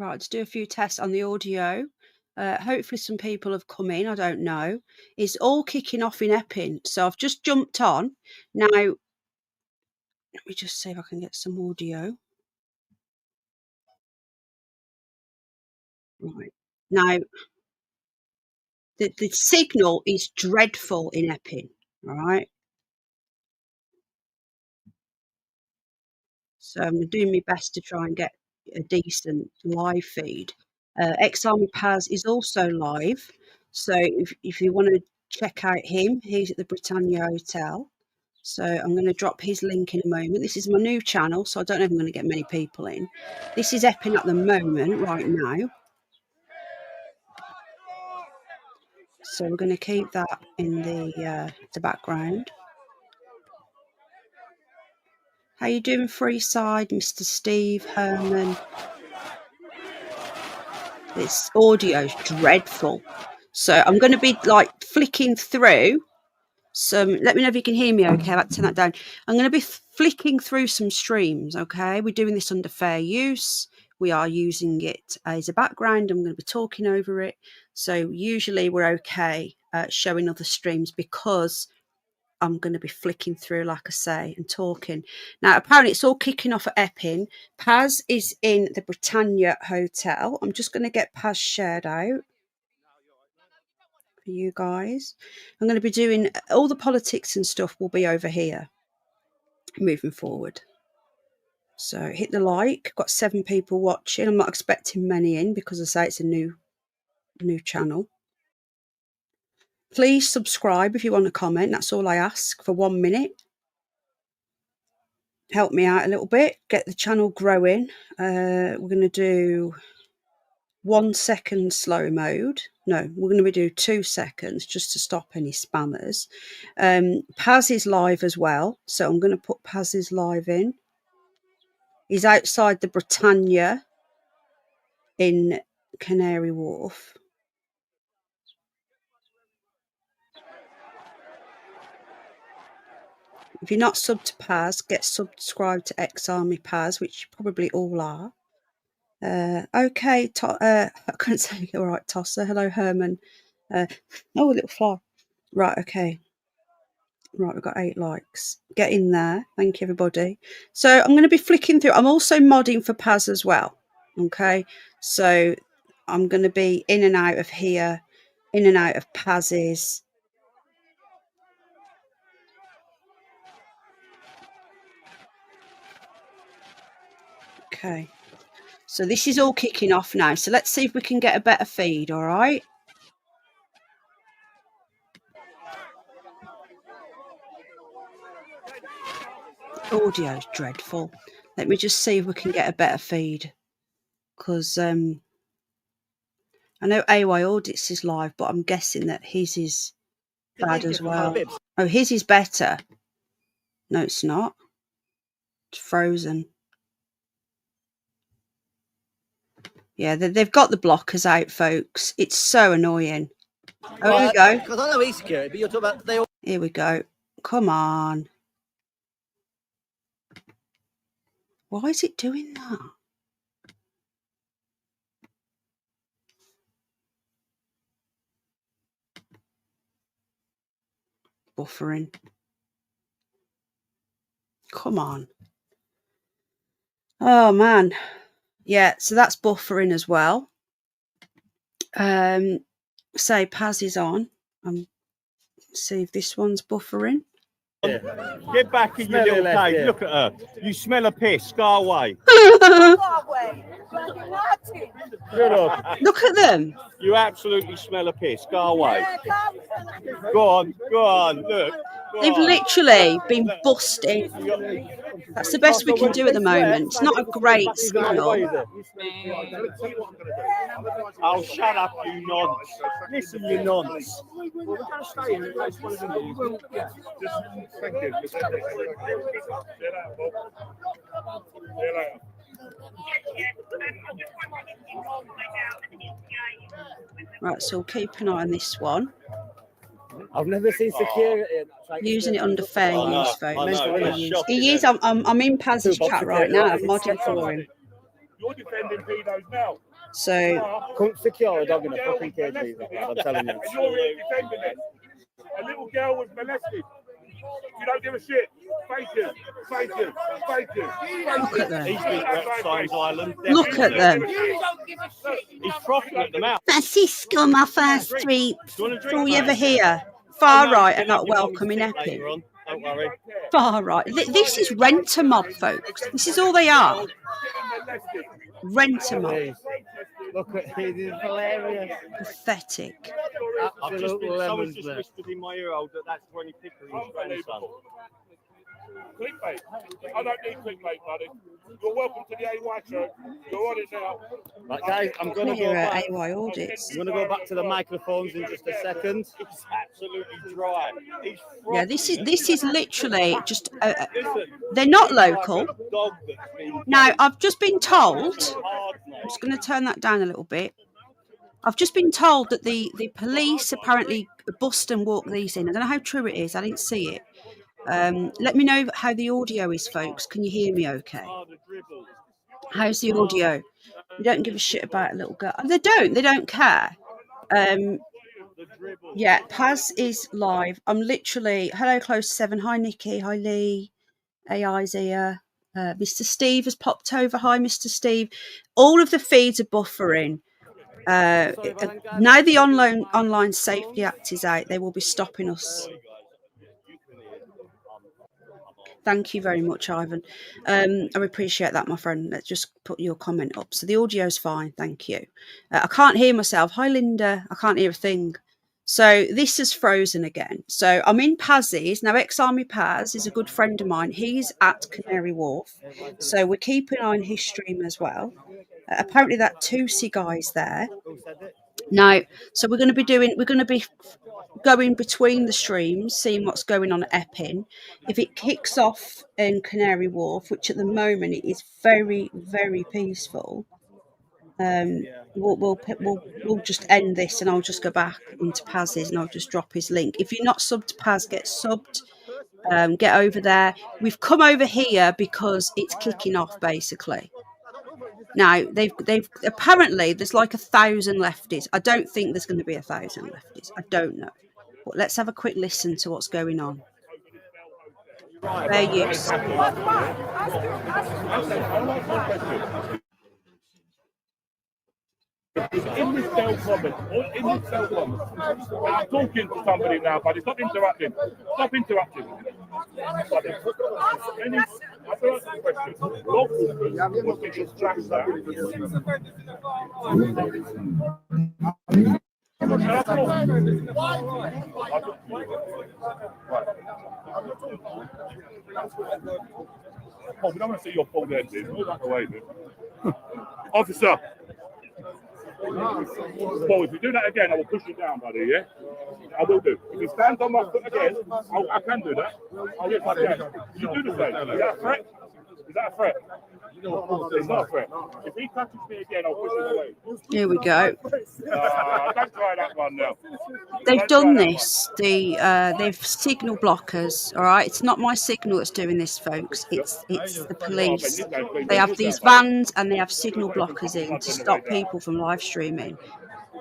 Right, let's do a few tests on the audio. Hopefully some people have come in, I don't know. It's all kicking off in Epping, so I've just jumped on. Now, let me just see if I can get some audio. Right. Now, the signal is dreadful in Epping, all right? So I'm doing my best to try and get a decent live feed. Ex-Army Paz is also live, so if you want to check out him, he's at the Britannia Hotel. So I'm going to drop his link in a moment. This is my new channel, so I don't know if I'm going to get many people in. This is Epping at the moment, right now. So we're going to keep that in the background. How you doing, Freeside, Mr. Steve, Herman? This audio is dreadful. So I'm going to be like flicking through some, let me know if you can hear me okay. I'll turn that down. I'm going to be flicking through some streams, okay? We're doing this under fair use. We are using it as a background. I'm going to be talking over it. So usually we're okay showing other streams because I'm going to be flicking through, like I say, and talking. Now, apparently it's all kicking off at Epping. Paz is in the Britannia Hotel. I'm just going to get Paz shared out for you guys. I'm going to be doing all the politics and stuff will be over here moving forward. So hit the like. Got 7 people watching. I'm not expecting many in because I say it's a new channel. Please subscribe if you want to comment. That's all I ask for 1 minute. Help me out a little bit. Get the channel growing. We're going to do 1 second slow mode. No, we're going to do 2 seconds just to stop any spammers. Paz is live as well. So I'm going to put Paz's live in. He's outside the Britannia in Canary Wharf. If you're not subbed to Paz, get subscribed to Ex-Army Paz, which you probably all are. Okay, I couldn't say all right, Tosser. Hello, Herman. Oh, a little fly. Right, okay. Right, we've got 8 likes. Get in there. Thank you, everybody. So I'm going to be flicking through. I'm also modding for Paz as well. Okay, so I'm going to be in and out of here, in and out of Paz's. Okay, so this is all kicking off now. So let's see if we can get a better feed, all right? Audio is dreadful. Let me just see if we can get a better feed. Because I know AY Audits is live, but I'm guessing that his is bad as well. Oh, his is better. No, it's not. It's frozen. Yeah, they've got the blockers out, folks. It's so annoying. Oh, here we go. Because I know he's security, but you're talking about they all. Here we go. Come on. Why is it doing that? Buffering. Come on. Oh, man. Yeah, so that's buffering as well. Say Paz is on. See if this one's buffering. Yeah. Get back in your little cave. Yeah. Look at her. You smell a piss. Go away. Look at them. You absolutely smell a piss. Go away. Go on. Go on. Look. They've literally been busting. That's the best we can do at the moment. It's not a great skill. Oh, shut up, you nonce. Listen, you nonce. Right, so we'll keep an eye on this one. I've never seen security. Using it under fair use, folks. He is. I'm in Paz's chat right now. I'm modding for him. You're defending pedos now. So Couldn't secure a dog in a fucking cage, these lads, I'm telling you. And you're here defending it. A little girl was molested. You don't give a shit. Fake it. Fake it. Fake it. look at them. He's been at Reptiles Island. Look at them. He's frothing at them out. Francisco, my first three. Do you want a All drink, you ever mate? hear. Oh, Far no, right you and can not have your welcome in mum's tea Epping. later on. Don't worry. Far right. This is rent-a-mob, folks. This is all they are. Rent-a-mob. Please. Look at it, it's hilarious. Pathetic. I've just Absolute been, someone's lemons just there. whispered in my ear hole that that's 20 Pickering's grandson. Clickbait. I don't need clickbait, buddy. You're welcome to the AY show. You're on it now. Right, guys, I'm going to go Here at back. AY Audits. I'm going to go back to the microphones in just a second. It's absolutely dry. He's Yeah, this is literally just. Listen, They're not he's like local. a dog that's been Now, I've just been told. hard, mate. I'm just going to turn that down a little bit. I've just been told that the police apparently bust and walk these in. I don't know how true it is. I didn't see it. Let me know how the audio is, folks. Can you hear me okay? Oh, the dribble. How's the audio? You don't give a shit about a little girl. They don't care. The dribble. Yeah, Paz is live. I'm literally, hello, close 7. Hi, Nikki. Hi, Lee. AI's here. Mr. Steve has popped over. Hi, Mr. Steve. All of the feeds are buffering. Now the online Safety Act is out, they will be stopping us. Thank you very much, Ivan. I appreciate that, my friend. Let's just put your comment up. So the audio's fine, thank you. I can't hear myself. Hi, Linda. I can't hear a thing. So this is frozen again. So I'm in Paz's. Now, ex-Army Paz is a good friend of mine. He's at Canary Wharf. So we're keeping an eye on his stream as well. Apparently that Tusi guy's there. Now, so we're going to be going between the streams, seeing what's going on at Epping. If it kicks off in Canary Wharf, which at the moment it is very, very peaceful, we'll just end this and I'll just go back into Paz's and I'll just drop his link. If you're not subbed to Paz, get subbed. Get over there. We've come over here because it's kicking off basically. Now they've apparently there's like 1,000 lefties. I don't think there's going to be 1,000 lefties. I don't know. But let's have a quick listen to what's going on. Fair use. In this cell comment, I'm talking to somebody now, buddy. Stop interrupting. Stop interrupting. Buddy. Any, I don't ask you a question. Local will get your tracks down. Oh, we don't want to see your full head, dude. Move out the way, dude. Officer. Well, if you do that again, I will push you down, buddy, yeah? I will do. If you stand on my foot again, I can do that. I'll get my hand. You do the same. Is that a threat? Is that a threat? It's not a threat. If he touches me again, I'll push him away. Here we go. Don't try that one now. They've done this. They've signal blockers. All right, it's not my signal that's doing this, folks. It's the police. They have these vans and they have signal blockers in to stop people from live streaming.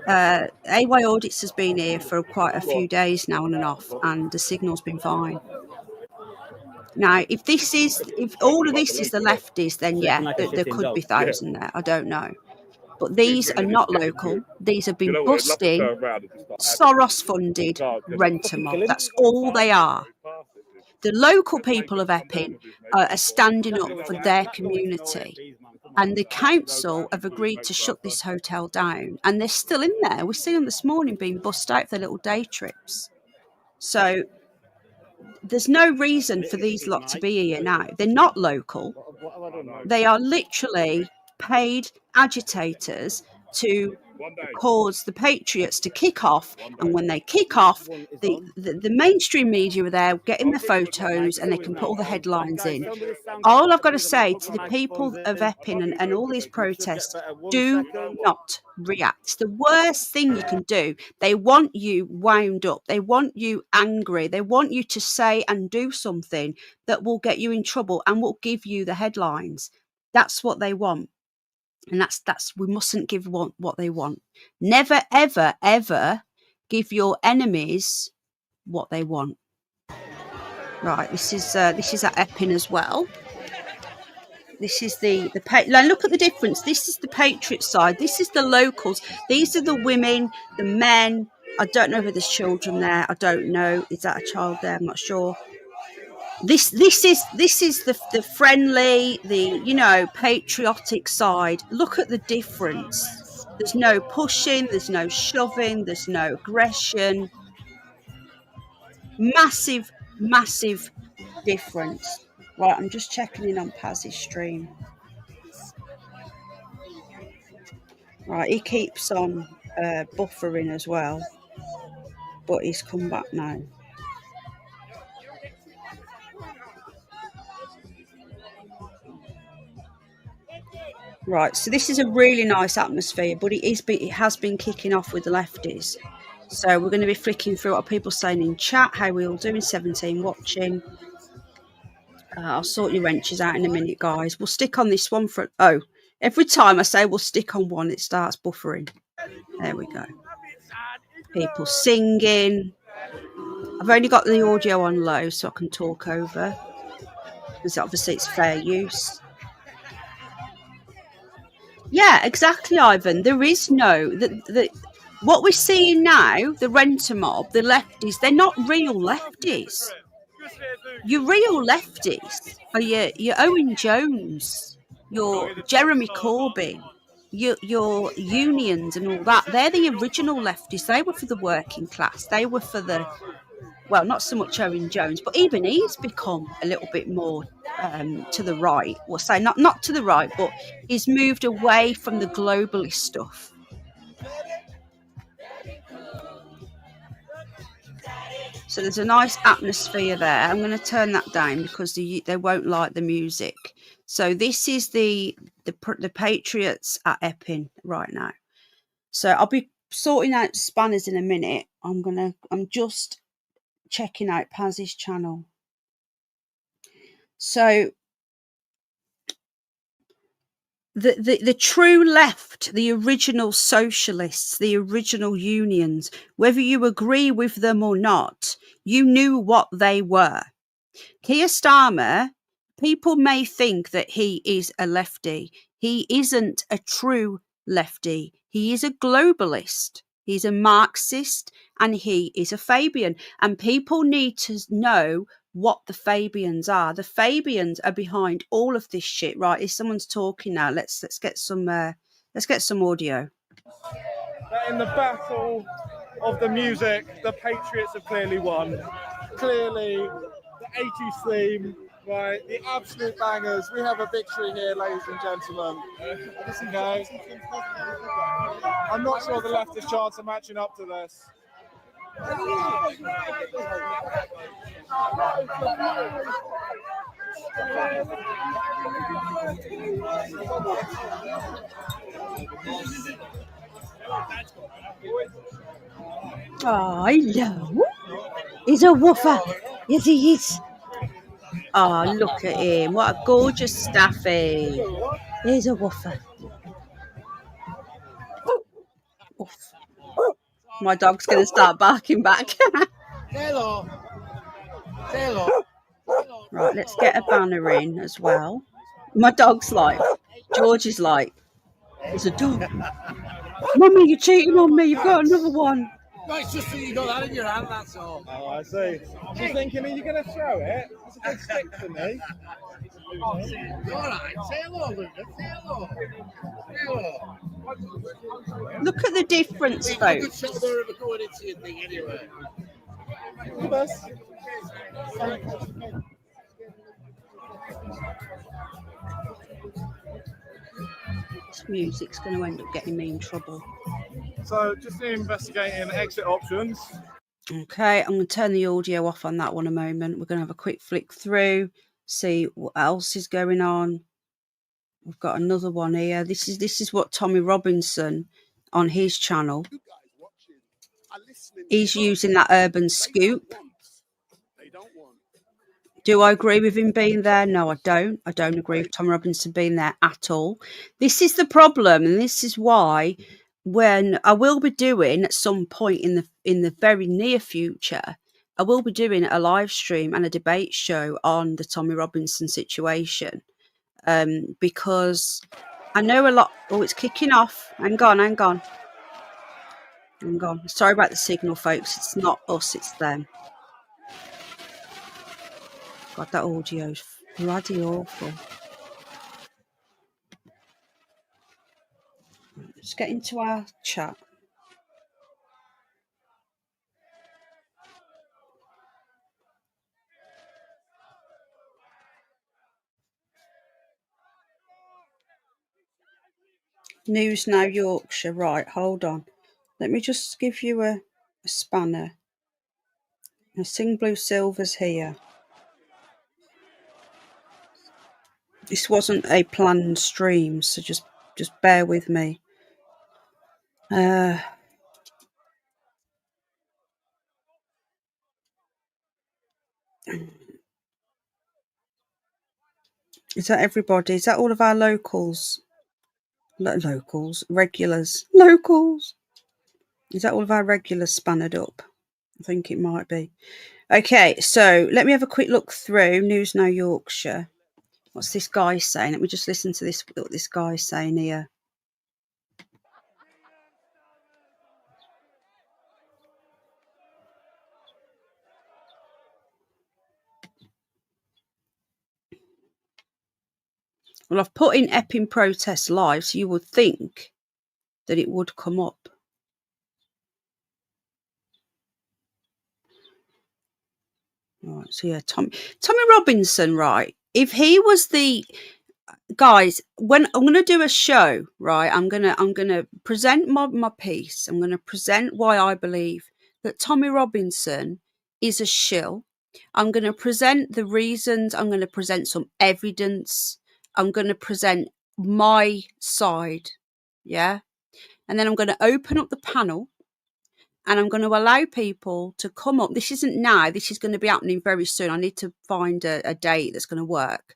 AY Audits has been here for quite a few days now, on and off, and the signal's been fine. Now, if all of this is the lefties, then yeah, there could be 1,000 there. I don't know. But these are not local. These have been busting, Soros-funded rent-a-mob. That's all they are. The local people of Epping are standing up for their community. And the council have agreed to shut this hotel down. And they're still in there. We see them this morning being bussed out for their little day trips. So there's no reason for these lot to be here now. They're not local. They are literally paid agitators to cause the Patriots to kick off, and when they kick off, the mainstream media are there getting the photos and they can put all the headlines in. All I've got to say to the people of Epping and all these protests, do not react. It's the worst thing you can do. They want you wound up. They want you angry. They want you to say and do something that will get you in trouble and will give you the headlines. That's what they want. And that's we mustn't give what they want. Never, ever, ever give your enemies what they want. Right, this is at Epping as well. This is now look at the difference. This is the Patriot side. This is the locals. These are the women, the men. I don't know if there's children there. I don't know. Is that a child there? I'm not sure. This is the friendly, the patriotic side. Look at the difference. There's no pushing, there's no shoving, there's no aggression. Massive difference. Right, I'm just checking in on Paz's stream. Right, he keeps on buffering as well, but he's come back now. Right, so this is a really nice atmosphere, but it has been kicking off with the lefties. So we're going to be flicking through what people saying in chat. How we all doing? 17 watching. I'll sort your wrenches out in a minute, guys. We'll stick on this one for... Oh, every time I say we'll stick on one, it starts buffering. There we go. People singing. I've only got the audio on low so I can talk over, because obviously it's fair use. Yeah, exactly, Ivan. There is no... what we're seeing now, the renter mob, the lefties, they're not real lefties. Your real lefties are your Owen Jones, your Jeremy Corbyn, your unions and all that. They're the original lefties. They were for the working class. They were for the... Well, not so much Owen Jones, but even he's become a little bit more to the right. We'll say not to the right, but he's moved away from the globalist stuff. So there's a nice atmosphere there. I'm going to turn that down because they won't like the music. So this is the Patriots at Epping right now. So I'll be sorting out spanners in a minute. I'm just checking out Paz's channel. So the true left, the original socialists, the original unions, whether you agree with them or not, you knew what they were. Keir Starmer, people may think that he is a lefty. He isn't a true lefty. He is a globalist. He's a Marxist and he is a Fabian. And people need to know what the Fabians are. The Fabians are behind all of this shit, right? If someone's talking now, let's get some audio. That in the battle of the music, the Patriots have clearly won. Clearly, the 80s theme, right? The absolute bangers. We have a victory here, ladies and gentlemen. Okay. I'm not sure the leftist charts are matching up to this. Oh, hello. He's a woofer. Yes, he is. Oh, look at him. What a gorgeous staffy. He's a woofer. Oof. My dog's going to start barking back. Hello. Right, let's get a banner in as well. My dog's like, George is like, there's a dog. Mummy, you're cheating on me. You've got another one. No, it's just that you got that in your hand, that's all. Oh, I see. She's thinking, are you going to throw it? It's a good stick for me. All right, say hello, Lucas. Say hello. Hello. Look at the difference, You could folks. show the river going into your thing anyway. The best. This music's going to end up getting me in trouble. So, just investigating exit options. Okay, I'm going to turn the audio off on that one a moment. We're going to have a quick flick through, see what else is going on. We've got another one here. This is what Tommy Robinson on his channel. He's using that urban scoop, Do I agree with him being there? No, I don't. I don't agree with Tom Robinson being there at all. This is the problem, and this is why when I will be doing at some point in the very near future, I will be doing a live stream and a debate show on the Tommy Robinson situation. Because I know a lot. Oh, it's kicking off. Hang on. Sorry about the signal, folks. It's not us, it's them. God, that audio's bloody awful. Let's get into our chat. News Now Yorkshire. Right, hold on. Let me just give you a spanner. Now, Sing Blue Silver's here. This wasn't a planned stream, so just bear with me. Is that everybody? Is that all of our locals? Regulars. Locals. Is that all of our regulars spannered up? I think it might be. Okay, so let me have a quick look through News Now Yorkshire. What's this guy saying? Let me just listen to what this guy's saying here. Well, I've put in Epping protest live, so you would think that it would come up. Right, so yeah, Tommy Robinson, right? If he was the guys, when I'm going to do a show, right? I'm going to present my piece. I'm going to present why I believe that Tommy Robinson is a shill. I'm going to present the reasons. I'm going to present some evidence. I'm going to present my side, yeah? And then I'm going to open up the panel and I'm going to allow people to come up. This isn't now. This is going to be happening very soon. I need to find a date that's going to work.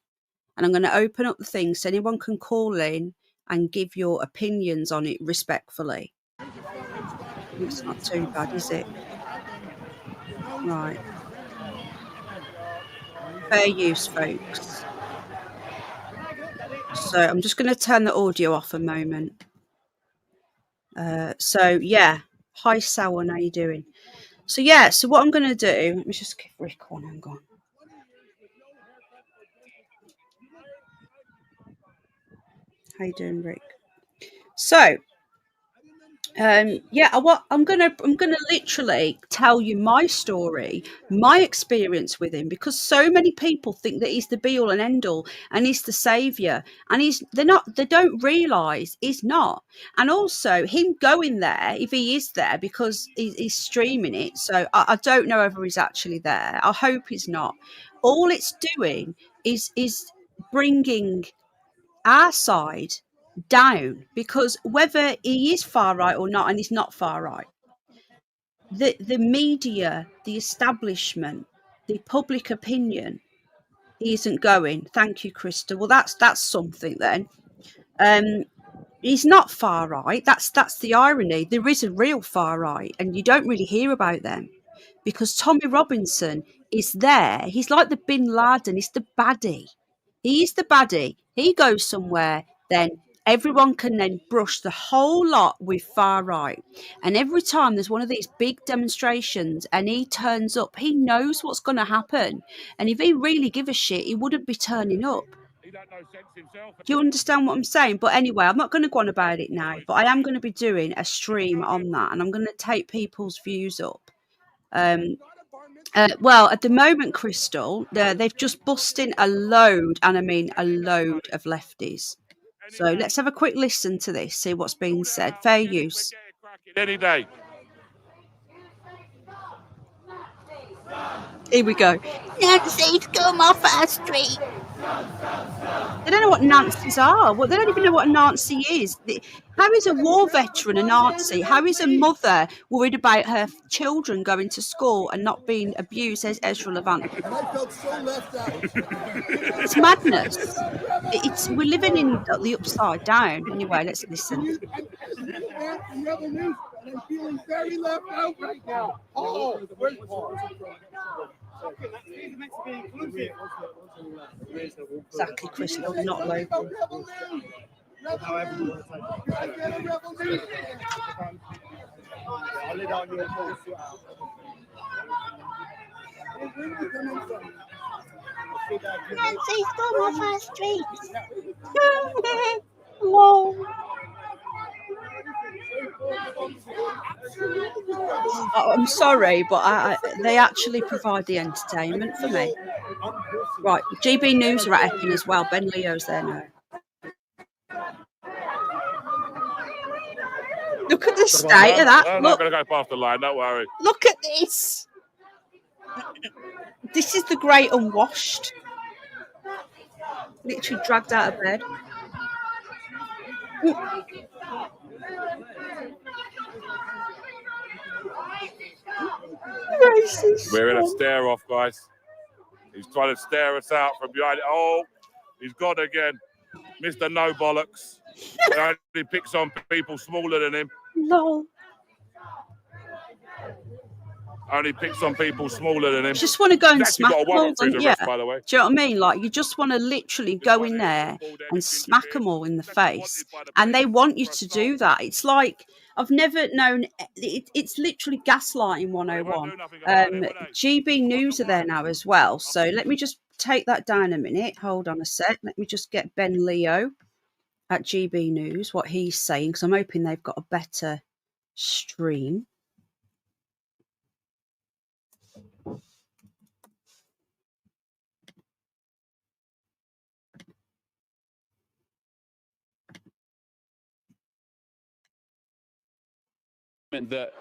And I'm going to open up the thing so anyone can call in and give your opinions on it respectfully. It's not too bad, is it? Right. Fair use, folks. So I'm just going to turn the audio off a moment. So yeah, hi Sawan, how you doing? So yeah, so what I'm going to do, let me just give Rick one, hang on. How you doing, Rick? So yeah, I'm gonna literally tell you my story, my experience with him, because so many people think that he's the be all and end all and he's the savior, and they don't realize he's not. And also him going there, if he is there, because he's streaming it, so I don't know whether he's actually there. I hope he's not. All it's doing is bringing our side down, because whether he is far right or not, and he's not far right, the media, the establishment, the public opinion, he isn't going. Thank you, Krista. Well, that's something then. He's not far right. That's the irony. There is a real far right, and you don't really hear about them because Tommy Robinson is there. He's like the Bin Laden. He's the baddie. He's the baddie. He goes somewhere, then everyone can then brush the whole lot with far right. And every time there's one of these big demonstrations and he turns up, he knows what's going to happen. And if he really give a shit, he wouldn't be turning up. Do you understand what I'm saying? But anyway, I'm not going to go on about it now, but I am going to be doing a stream on that, and I'm going to take people's views up. Well, at the moment, Crystal, they've just bust in a load, and I mean a load of lefties. So let's have a quick listen to this, see what's being said. Fair use. Any day. Here we go. Nancy's come off our street. They don't know what Nazis are. Well, they don't even know what a Nazi is. How is a war veteran a Nazi? How is a mother worried about her children going to school and not being abused, says Ezra Levant? And I felt so left out. It's madness. We're living in the upside down. Anyway, let's listen. I'm Rebel News, and I'm feeling very left out right now. Oh, where's Paul? Exactly, Chris. Not local. Nancy's got my first streets. Whoa. Oh, I'm sorry, but they actually provide the entertainment for me. Right, GB News are at Epping as well. Ben Leo's there now. Look at the state of that. I'm Look, not going to go past the line, don't worry. look at this. This is the great unwashed. Literally dragged out of bed. Racist. We're in a stare off, guys. He's trying to stare us out from behind it. Oh, he's gone again. Mr. No Bollocks. He picks on people smaller than him. Lol. Only picks on people smaller than him. Just want to go and He's actually smack got a them all, warrant for his don't you? arrest, by the way. Do you know what I mean? Like, you just want to literally go in there and smack them all in the face. And they want you to do that. It's like, I've never known, it's literally gaslighting 101. GB News are there now as well. So let me just take that down a minute. Hold on a sec. Let me just get Ben Leo at GB News, what he's saying, because I'm hoping they've got a better stream. That,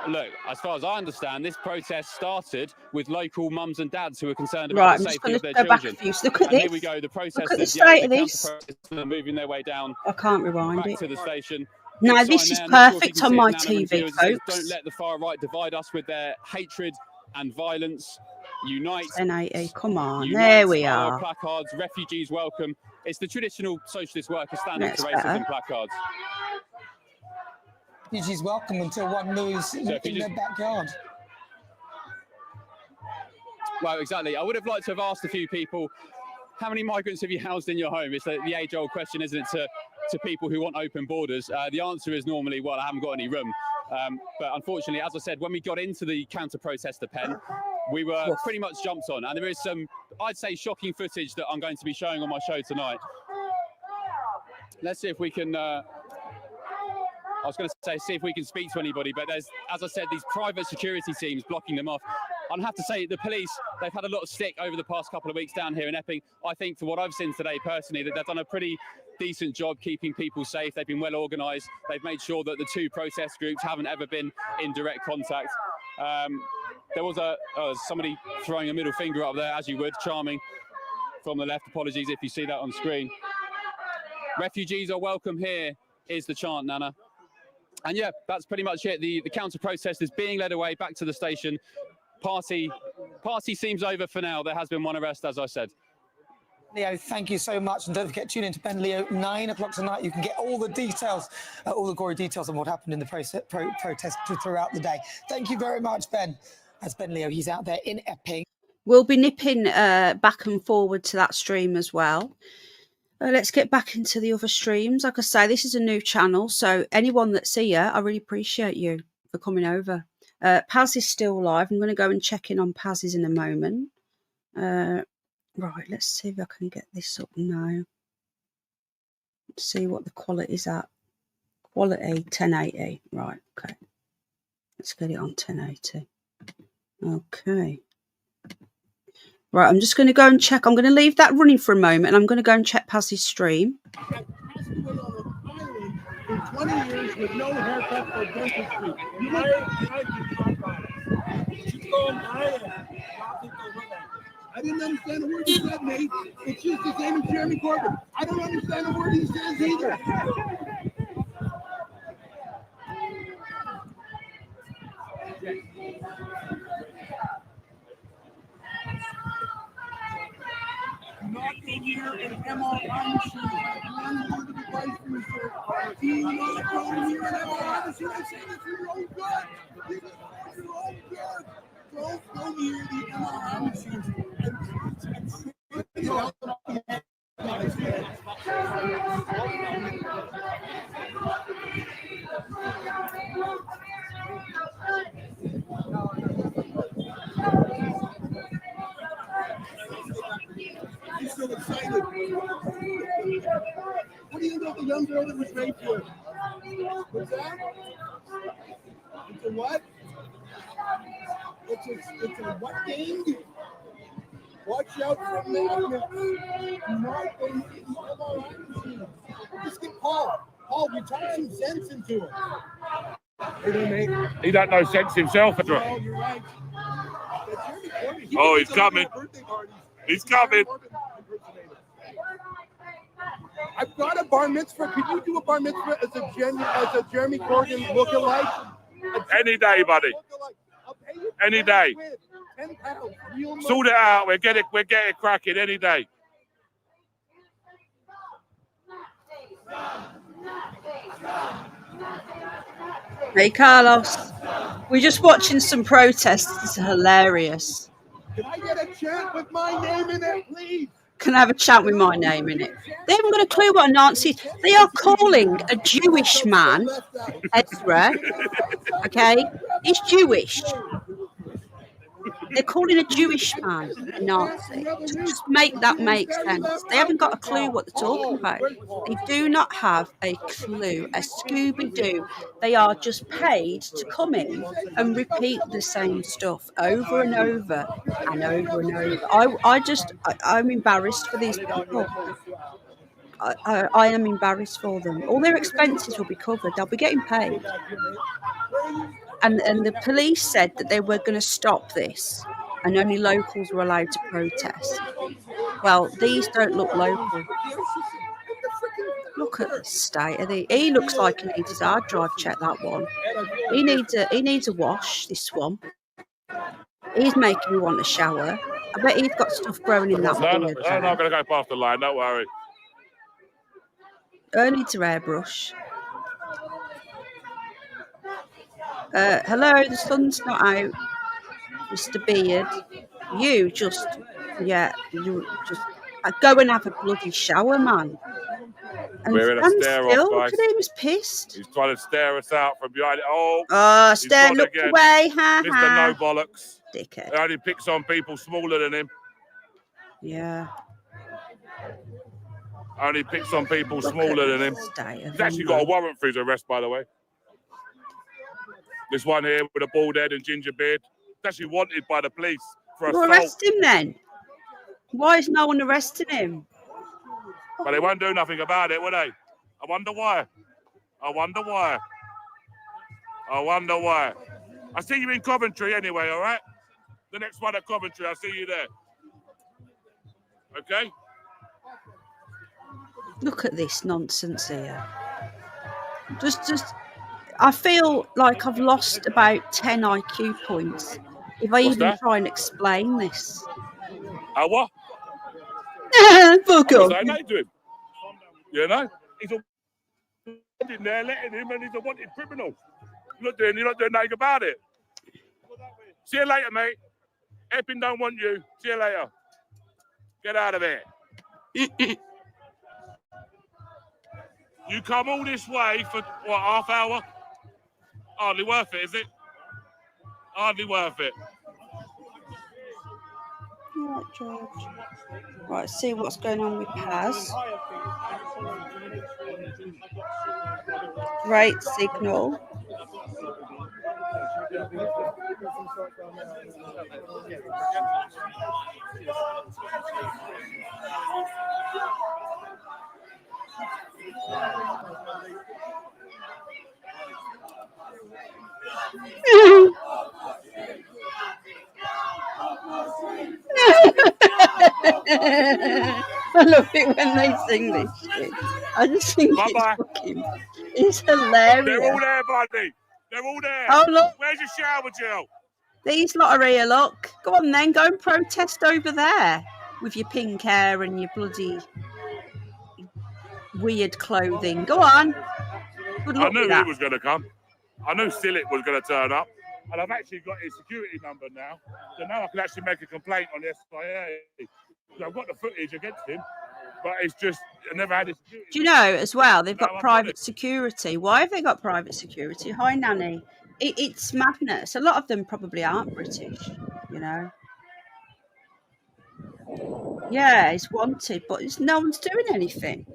look, as far as I understand, this protest started with local mums and dads who were concerned about Right, the I'm just safety going of to their go back children. a few. Look at And this. here we go, the protesters, Look at the state of this. are moving their way down I can't rewind back it. to the station. No, Big this sign is there. I'm not sure if you perfect can on see it, my Nana and TV, viewers. It says, folks. don't let the far right divide us with their hatred and violence. Unite. 1080, come on. Unite There we our are. placards, refugees welcome. It's the traditional socialist workers standing That's for racism better. placards. Refugees welcome until one moves in their backyard. Well, exactly. I would have liked to have asked a few people, how many migrants have you housed in your home? It's the age-old question, isn't it, to people who want open borders? The answer is normally, well, I haven't got any room. But unfortunately, as I said, when we got into the counter-protester pen, we were pretty much jumped on. And there is some, I'd say, shocking footage that I'm going to be showing on my show tonight. Let's see if we can... I was going to say, see if we can speak to anybody, but there's, as I said, these private security teams blocking them off. I'd have to say the police, they've had a lot of stick over the past couple of weeks down here in Epping. I think for what I've seen today personally, that they've done a pretty decent job keeping people safe. They've been well organised. They've made sure that the two protest groups haven't ever been in direct contact. There was somebody throwing a middle finger up there, as you would, charming from the left. Apologies if you see that on screen. Refugees are welcome here is the chant, Nana. And yeah, that's pretty much it. The counter-protest is being led away back to the station. Party seems over for now. There has been one arrest, as I said. Leo, thank you so much. And don't forget, tune in to Ben Leo, 9 o'clock tonight. You can get all the details, all the gory details on what happened in the protest throughout the day. Thank you very much, Ben. That's Ben Leo. He's out there in Epping. We'll be nipping back and forward to that stream as well. Let's get back into the other streams. Like I say, this is a new channel, so anyone that's here, I really appreciate you for coming over. Paz is still live. I'm going to go and check in on Paz's in a moment. Right, let's see if I can get this up now. Let's see what the quality is at. Quality 1080. Right, okay. Let's get it on 1080. Okay. Right, I'm just going to go and check. I'm going to leave that running for a moment, and I'm going to go and check Paz's stream. I passed away on an island in 20 years with no haircut or dentistry. I didn't understand a word he said, mate. It's just the same as Jeremy Corbyn. I don't understand a word he says either. Not go near an MRI machine. One word of advice from you, sir. Do not go near an MRI machine. I say this for your own good. This is for your own good. Don't go near the MRI machines. He's so excited. What do you know the young girl that was raped here? What's that? It's a what? It's a what game? Watch out for magnets. Do not go near the MRI machine. Just get Paul. Paul, we talk some sense into it. Hey there, mate. He don't know sense himself. Oh, you're right. Oh, he's coming. He's coming. I've got a bar mitzvah. Could you do a bar mitzvah as a Jeremy Corbyn lookalike? Any day, buddy. I'll pay you Any day. £10. Real money. Sort it out. We're getting cracking any day. Hey, Carlos. We're just watching some protests. It's hilarious. Can I get a chat with my name in it, please? Can I have a chat with my name in it? They haven't got a clue what a Nazi is. They are calling a Jewish man, Ezra, okay? He's Jewish. They're calling a Jewish man a Nazi. Just make that make sense. They haven't got a clue what they're talking about. They do not have a clue. A Scooby-Doo. They are just paid to come in and repeat the same stuff over and over and over and over. I'm embarrassed for these people. I am embarrassed for them. All their expenses will be covered. They'll be getting paid. And the police said that they were going to stop this and only locals were allowed to protest. Well, these don't look local. Look at the state of the... He looks like he needs his hard drive check, that one. He needs a wash, this one. He's making me want a shower. I bet he's got stuff growing in that beard. I'm not going to go past the line, don't worry. Needs a airbrush. Hello, the sun's not out, Mr. Beard. You just go and have a bloody shower, man. And we're in a stare off, guys. Look at him, he's pissed. He's trying to stare us out from behind it. Oh, stare, look again. Away, ha Mr. ha. No bollocks. Dickhead. He only picks on people smaller than him. Yeah. Only picks on people smaller than him. He's actually got a warrant for his arrest, by the way. This one here with a bald head and ginger beard. He's actually wanted by the police for assault. Arrest him then. Why is no one arresting him? But they won't do nothing about it, will they? I wonder why. I see you in Coventry anyway, all right? The next one at Coventry, I'll see you there. Okay? Look at this nonsense here. Just, I feel like I've lost about 10 IQ points if I even try and explain this. What? Fuck off. I know to him. You know? He's a in there letting him, and he's a wanted criminal. You're not doing nothing about it. See you later, mate. Epping don't want you. See you later. Get out of there. You come all this way for, what, half hour? Hardly worth it, is it? Hardly worth it. Right, George. Right, see what's going on with Paz. Great signal. I love it when they sing this shit. I just think Bye-bye. it's They're hilarious. all there, buddy. They're all there. Oh, look, Where's your shower gel? these lot are here, look. Go on then, go and protest over there with your pink hair and your bloody weird clothing. Go on. Good I luck knew with he that. was going to come. I knew Sillet was going to turn up. And I've actually got his security number now. So now I can actually make a complaint on the SIA. So I've got the footage against him. But it's just, I never had his security. Do you know as well, they've No, got I've got private it. security. Why have they got private security? Hi, Nanny. It's madness. A lot of them probably aren't British, you know. Yeah, it's wanted, but no one's doing anything.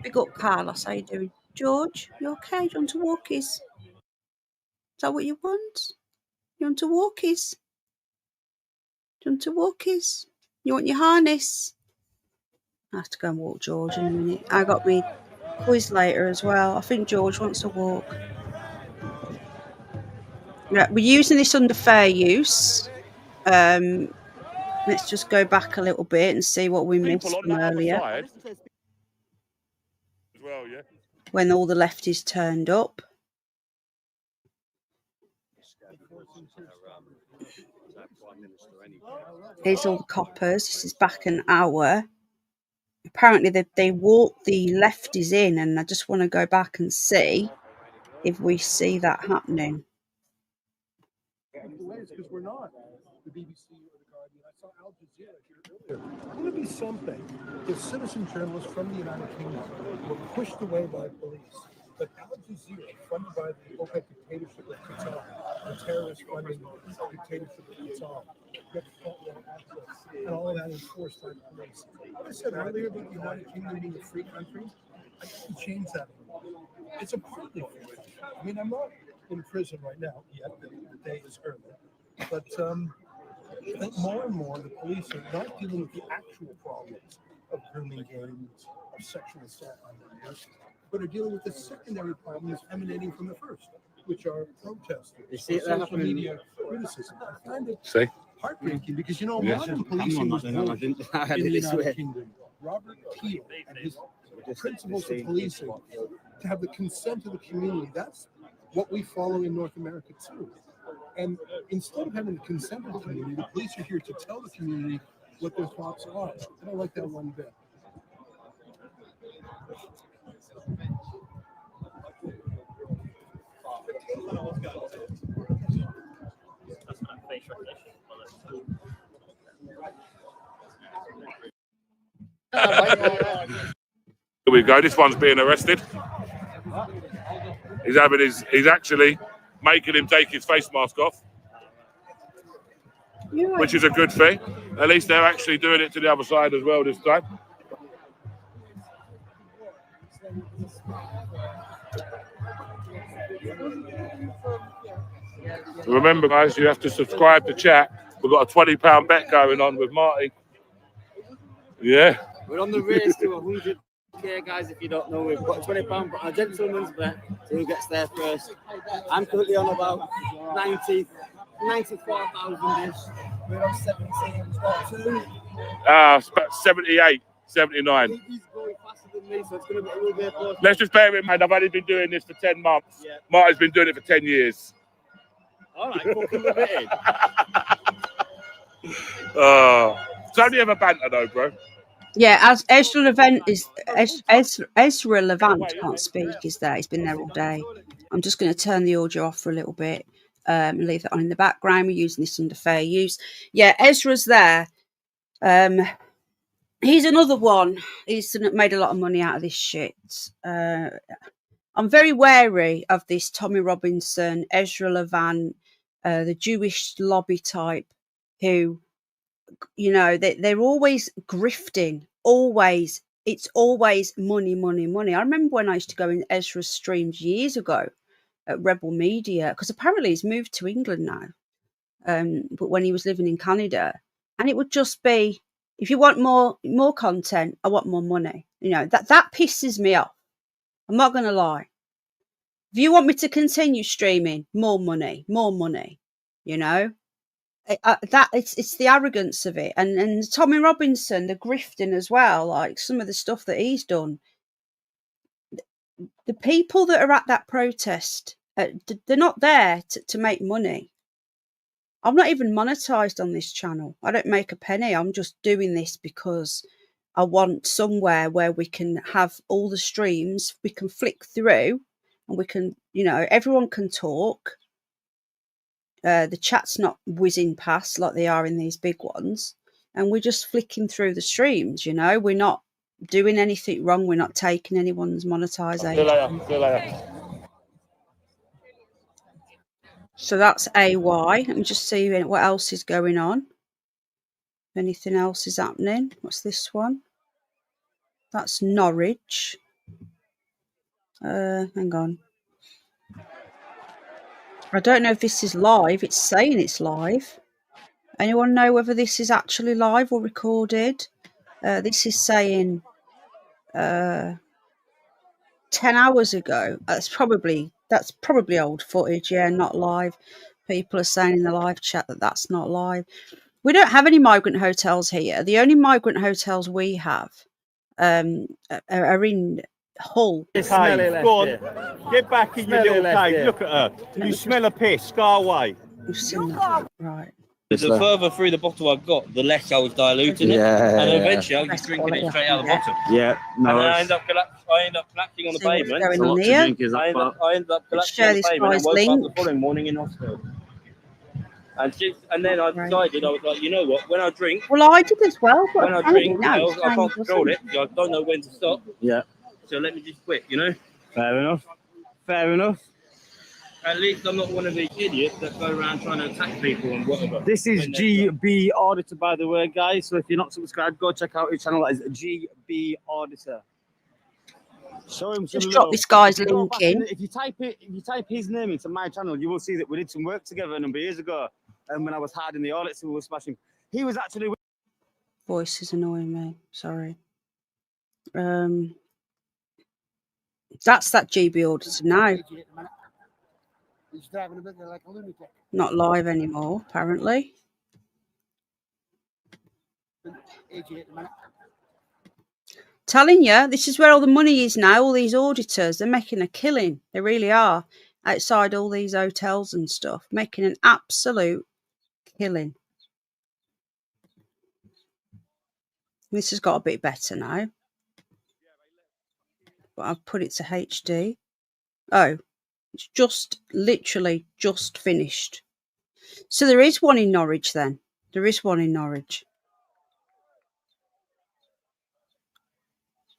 Big up, Carlos. How you doing? George, you okay? Do you want to walkies? Is that what you want? You want to walkies? Do you want to walkies? You want your harness? I have to go and walk George in a minute. I got me quiz later as well. I think George wants to walk. Yeah, we're using this under fair use. Let's just go back a little bit and see what we missed People on from that other earlier side as well, yeah. when all the lefties turned up. Here's all the coppers. This is back an hour. Apparently they walked the lefties in, and I just want to go back and see if we see that happening. Because we're not the BBC or the Guardian. I saw Al Jazeera here earlier. It's going to be something. The citizen journalists from the United Kingdom were pushed away by police. But Al Jazeera, funded by the OPEC dictatorship of Qatar, the terrorist funding dictatorship of Qatar, get front-row access, and all of that enforced by the police. What I said earlier about the United Kingdom being a free country, I didn't change that. It's a partly free country. I mean, I'm not in prison right now yet. The day is early. But I think more and more the police are not dealing with the actual problems of grooming gangs, of sexual assault on minors, but are dealing with the secondary problems emanating from the first, which are protesters, social media criticism. I find it heartbreaking because, you know, modern policing was born in the United Kingdom. Robert Peel and his principles of policing to have the consent of the community. That's what we follow in North America too. And instead of having the consent of the community, the police are here to tell the community what their thoughts are. I don't like that one bit. Here we go. This one's being arrested. He's actually making him take his face mask off, which is a good thing. At least they're actually doing it to the other side as well this time. Remember, guys, you have to subscribe to chat. We've got a £20 bet going on with Marty. Yeah. We're on the race to 100k, guys. If you don't know, we've got £20 for a gentleman's bet. So who gets there first? I'm currently on about 94,000-ish. We're on 17. It's about 78, 79. He's going faster than me, so it's going to be a close. Let's just bear in mind, I've only been doing this for 10 months. Yeah. Marty's been doing it for 10 years. All right, fucking limited. It's only ever banter though, bro. Yeah, as Ezra Levant is Ezra Levant can't speak, is there? He's been there all day. I'm just going to turn the audio off for a little bit and leave that on in the background. We're using this under fair use. Yeah, Ezra's there. He's another one. He's made a lot of money out of this shit. I'm very wary of this Tommy Robinson, Ezra Levant, the Jewish lobby type who, you know, they're always grifting. Always. It's always money, money, money. I remember when I used to go in Ezra's streams years ago at Rebel Media, because apparently he's moved to England now. But when he was living in Canada, and it would just be, if you want more content, I want more money. You know, that pisses me off. I'm not going to lie. If you want me to continue streaming, more money, you know. that it's the arrogance of it, and Tommy Robinson, the grifting as well, like some of the stuff that he's done. The people that are at that protest, they're not there to make money. I'm not even monetized on this channel. I don't make a penny. I'm just doing this because I want somewhere where we can have all the streams, we can flick through, and we can, everyone can talk. The chat's not whizzing past like they are in these big ones, and we're just flicking through the streams. We're not doing anything wrong. We're not taking anyone's monetization. So that's AY. Let me just see what else is going on. If anything else is happening. What's this one? That's Norwich. Hang on. I don't know if this is live. It's saying it's live. Anyone know whether this is actually live or recorded? This is saying 10 hours ago. That's probably old footage. Yeah, not live. People are saying in the live chat that that's not live. We don't have any migrant hotels here. The only migrant hotels we have are in Hull. Hey, go on. Get back in your little cave. Look at her. You smell a piss. Go away. We've seen that. Right. The further through the bottle I got, the less I was diluting it, and eventually I was just drinking it straight out of the bottle. Yeah, and I ended up collapsing on the pavement. Going on here. I ended up collapsing on the pavement and woke up the following morning in hospital. And then I decided, I was like, you know what? When I drink, I did as well. But when I drink, I can't control it. I don't know when to stop. Yeah. So let me just quit. Fair enough. Fair enough. At least I'm not one of these idiots that go around trying to attack people and whatever. This is GB Auditor, by the way, guys. So if you're not subscribed, go check out his channel. That is GB Auditor. Show him some. Just drop this guy's link in. If you type his name into my channel, you will see that we did some work together a number of years ago. And when I was hard in the audits, we were smashing. He was actually. Voice is annoying me. Sorry. That's that GB Auditor now. He's driving a bit like a lunatic. Not live anymore, apparently. Telling you, this is where all the money is now. All these auditors, they're making a killing. They really are. Outside all these hotels and stuff, making an absolute killing. This has got a bit better now. But I've put it to HD. Oh, it's just literally just finished. So there is one in Norwich then. There is one in Norwich.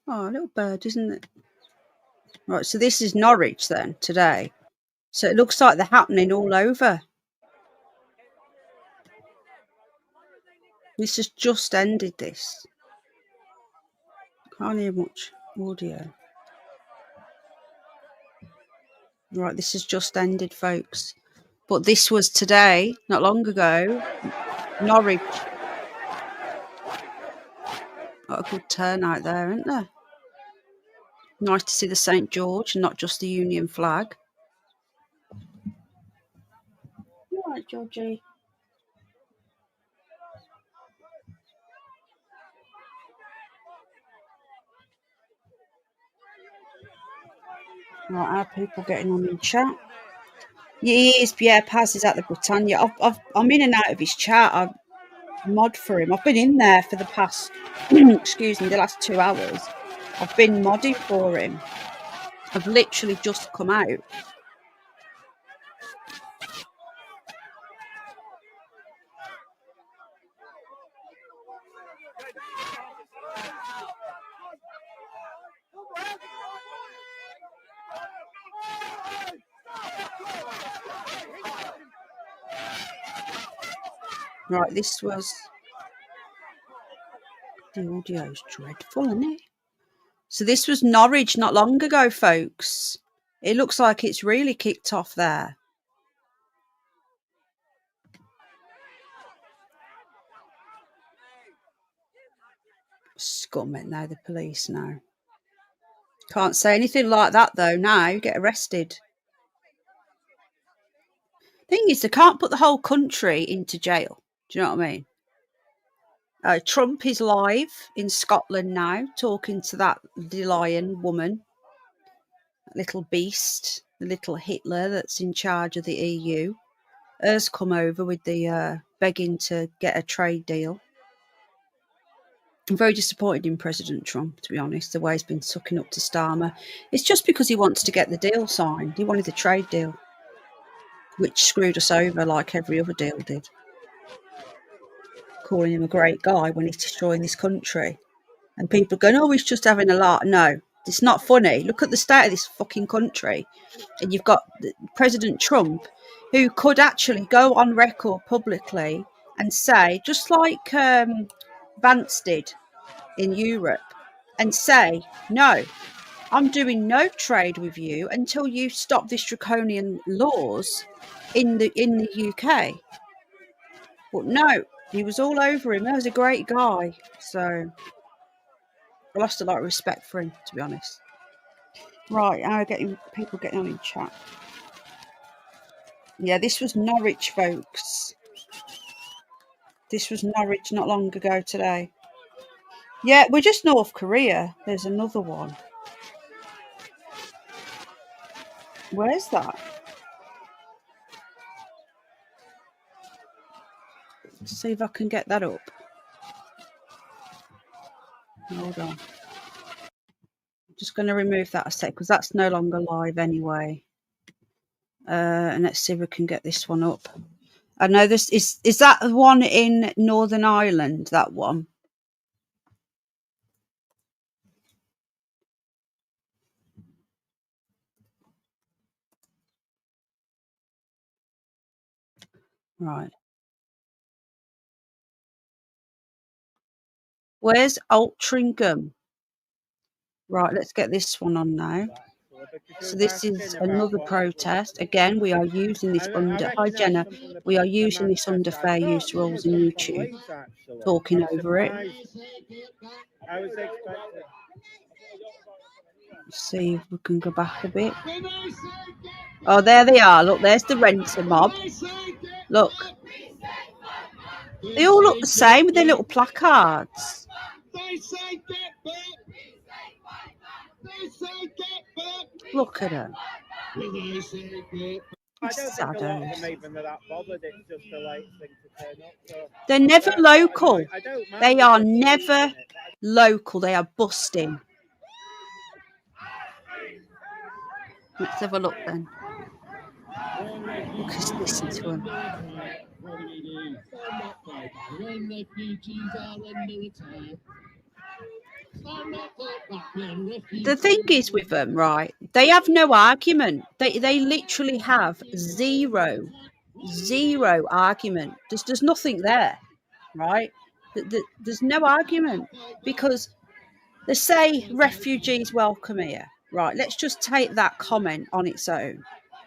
Oh, a little bird, isn't it? Right, so this is Norwich then today. So it looks like they're happening all over. This has just ended this. Can't hear much audio. Right, this has just ended, folks. But this was today, not long ago. Norwich. Got a good turnout there, isn't there? Nice to see the St. George and not just the Union flag. You all right, Georgie? Right, how are people getting on in chat? He is, yeah, Paz is at the Britannia. I'm in and out of his chat. I mod for him. I've been in there for the past, excuse me, the last 2 hours. I've been modding for him. I've literally just come out. Right, this was... The audio's dreadful, isn't it? So this was Norwich not long ago, folks. It looks like it's really kicked off there. Scum it now, the police now. Can't say anything like that, though, now. You get arrested. Thing is, they can't put the whole country into jail. Do you know what I mean? Trump is live in Scotland now, talking to that lion woman, little beast, the little Hitler that's in charge of the EU. Has come over with the begging to get a trade deal. I'm very disappointed in President Trump, to be honest, the way he's been sucking up to Starmer. It's just because he wants to get the deal signed. He wanted the trade deal, which screwed us over like every other deal did. Calling him a great guy when he's destroying this country. And people are going, oh, he's just having a laugh. No, it's not funny. Look at the state of this fucking country. And you've got President Trump, who could actually go on record publicly and say, just like Vance did in Europe, and say, no, I'm doing no trade with you until you stop this draconian laws in the UK. But no, he was all over him. That was a great guy. So I lost a lot of respect for him, to be honest. Right, how are people getting on in chat? Yeah, this was Norwich, folks. This was Norwich not long ago today. Yeah, we're just North Korea. There's another one. Where's that? Let's see if I can get that up. Hold on. I'm just going to remove that a sec because that's no longer live anyway. And let's see if we can get this one up. I know this is that the one in Northern Ireland, that one? Right. Where's Altrincham? Right, let's get this one on now. So this is another protest. Again, we are using this under, hi Jenna, we are using this under fair use rules in YouTube, talking over it. Let's see if we can go back a bit. Oh, there they are. Look, there's the renter mob. Look. They all look the same with their little placards. Look at them. They're never local. They are never local. They are busting. Let's have a look then. Look, just listen to them. The thing is with them, right, they have no argument. They literally have zero argument. There's nothing there, right? There's no argument because they say refugees welcome here, right? Let's just take that comment on its own,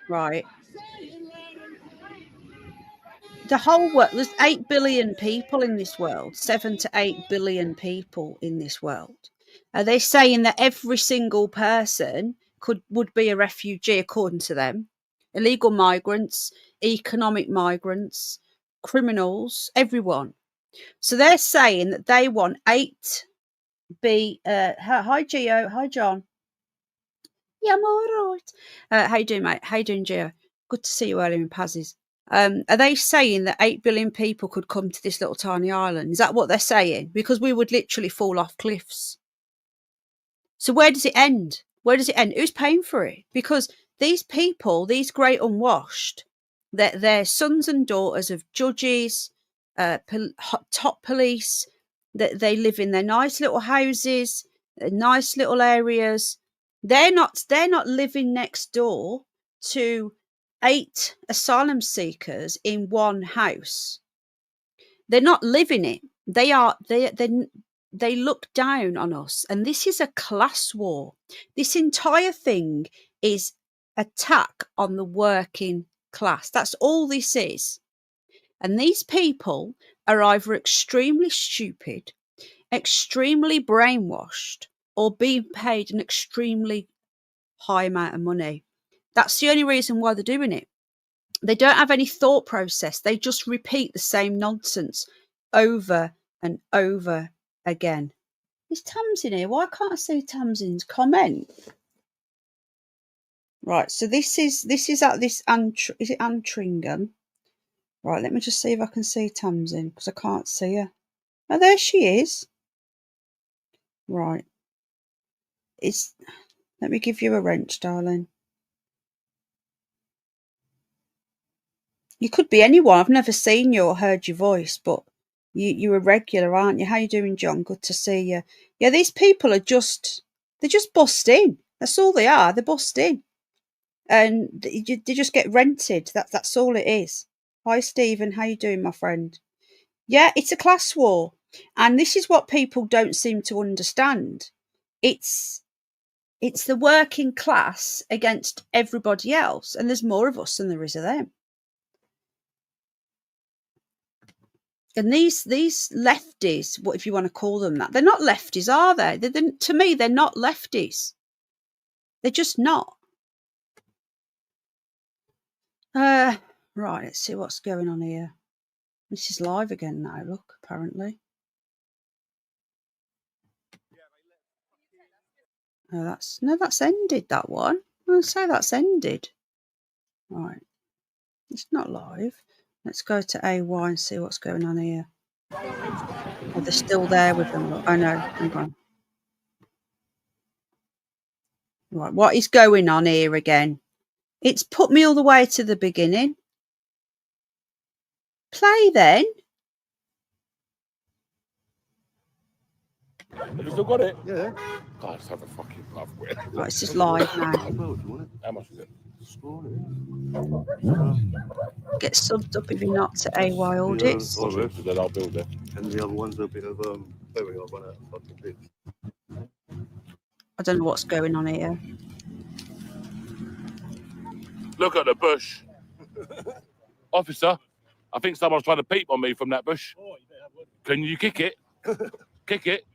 right? The whole world, there's 8 billion people in this world, 7 to 8 billion people in this world. Are they saying that every single person would be a refugee according to them? Illegal migrants, economic migrants, criminals, everyone. So they're saying that they want 8 hi Gio, hi John. Yeah, I'm all right. How you doing, mate? How you doing, Gio? Good to see you earlier in Paz's. Are they saying that 8 billion people could come to this little tiny island? Is that what they're saying? Because we would literally fall off cliffs. So where does it end? Where does it end? Who's paying for it? Because these people, these great unwashed, they're sons and daughters of judges, top police, that they live in their nice little houses, nice little areas. They're not living next door to 8 asylum seekers in one house. They're not living it. They look down on us, and this is a class war. This entire thing is attack on the working class. That's all this is. And these people are either extremely stupid, extremely brainwashed, or being paid an extremely high amount of money. That's the only reason why they're doing it. They don't have any thought process. They just repeat the same nonsense over and over again. Is Tamsin here? Why can't I see Tamsin's comment? Right, so this is at this is it Antringham? Right, let me just see if I can see Tamsin, because I can't see her. Oh, there she is. Right. Let me give you a wrench, darling. You could be anyone. I've never seen you or heard your voice, but you're a regular, aren't you? How you doing, John? Good to see you. Yeah, these people are they're just bust in. That's all they are. They're bust in. And they just get rented. That's all it is. Hi, Stephen. How you doing, my friend? Yeah, it's a class war. And this is what people don't seem to understand. It's the working class against everybody else. And there's more of us than there is of them. And these lefties, what if you want to call them that, they're not lefties, are they? To me, they're not lefties. They're just not. Right, let's see what's going on here. This is live again now, look, apparently. Oh, that's ended, that one. I'll say that's ended. Right. It's not live. Let's go to AY and see what's going on here. Oh, they're still there with them. Look. Oh, no. Hang on. Right. What is going on here again? It's put me all the way to the beginning. Play then. Have you still got it? Yeah. God, just have a fucking puff. Right, it's just live now. How much is it? Get subbed up if you're not to AY audits. Then I'll build it. And the other one's a bit of very I've run out of fucking bits. I don't know what's going on here. Look at the bush. Officer, I think someone's trying to peep on me from that bush. Can you kick it? Kick it.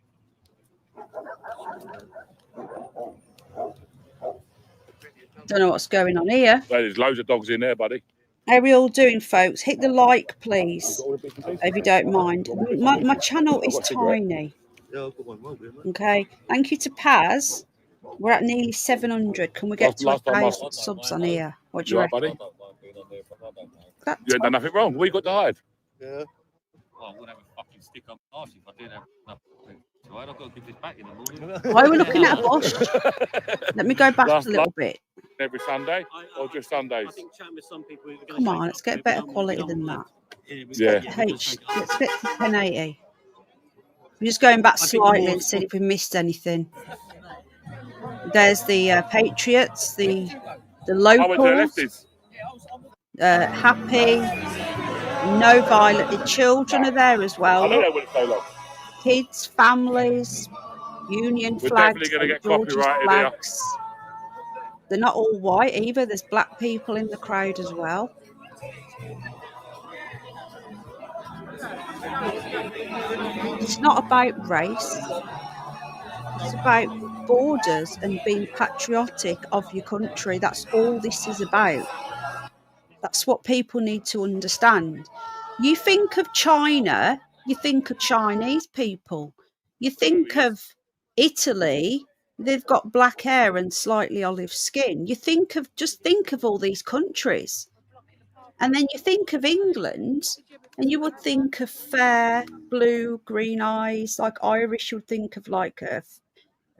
Don't know what's going on here. There's loads of dogs in there, buddy. How are we all doing, folks? Hit the like, please, if you don't mind. My channel is tiny. Okay. Thank you to Paz. We're at nearly 700. Can we get to 1,000 subs on here? What do you reckon? Buddy? You ain't done nothing wrong. What you got to hide? Yeah. Well, I wouldn't have a fucking stick up my arse if I did have nothing. So I've got to give this back in the morning. Why are we looking at a bush? Let me go back a little bit. Every Sunday or just Sundays? Come on, let's get better quality than that. Yeah. Let's get to 1080. I'm just going back slightly and seeing if we missed anything. There's the Patriots, the locals, happy, no violent. The children are there as well. I know they wouldn't stay long. Kids, families, Union We're flags, definitely going to get George's copyrighted flags. They're not all white either. There's black people in the crowd as well. It's not about race. It's about borders and being patriotic of your country. That's all this is about. That's what people need to understand. You think of China, you think of Chinese people. You think of Italy, they've got black hair and slightly olive skin. You think of all these countries. And then you think of England, and you would think of fair, blue, green eyes. Like Irish, you would think of like a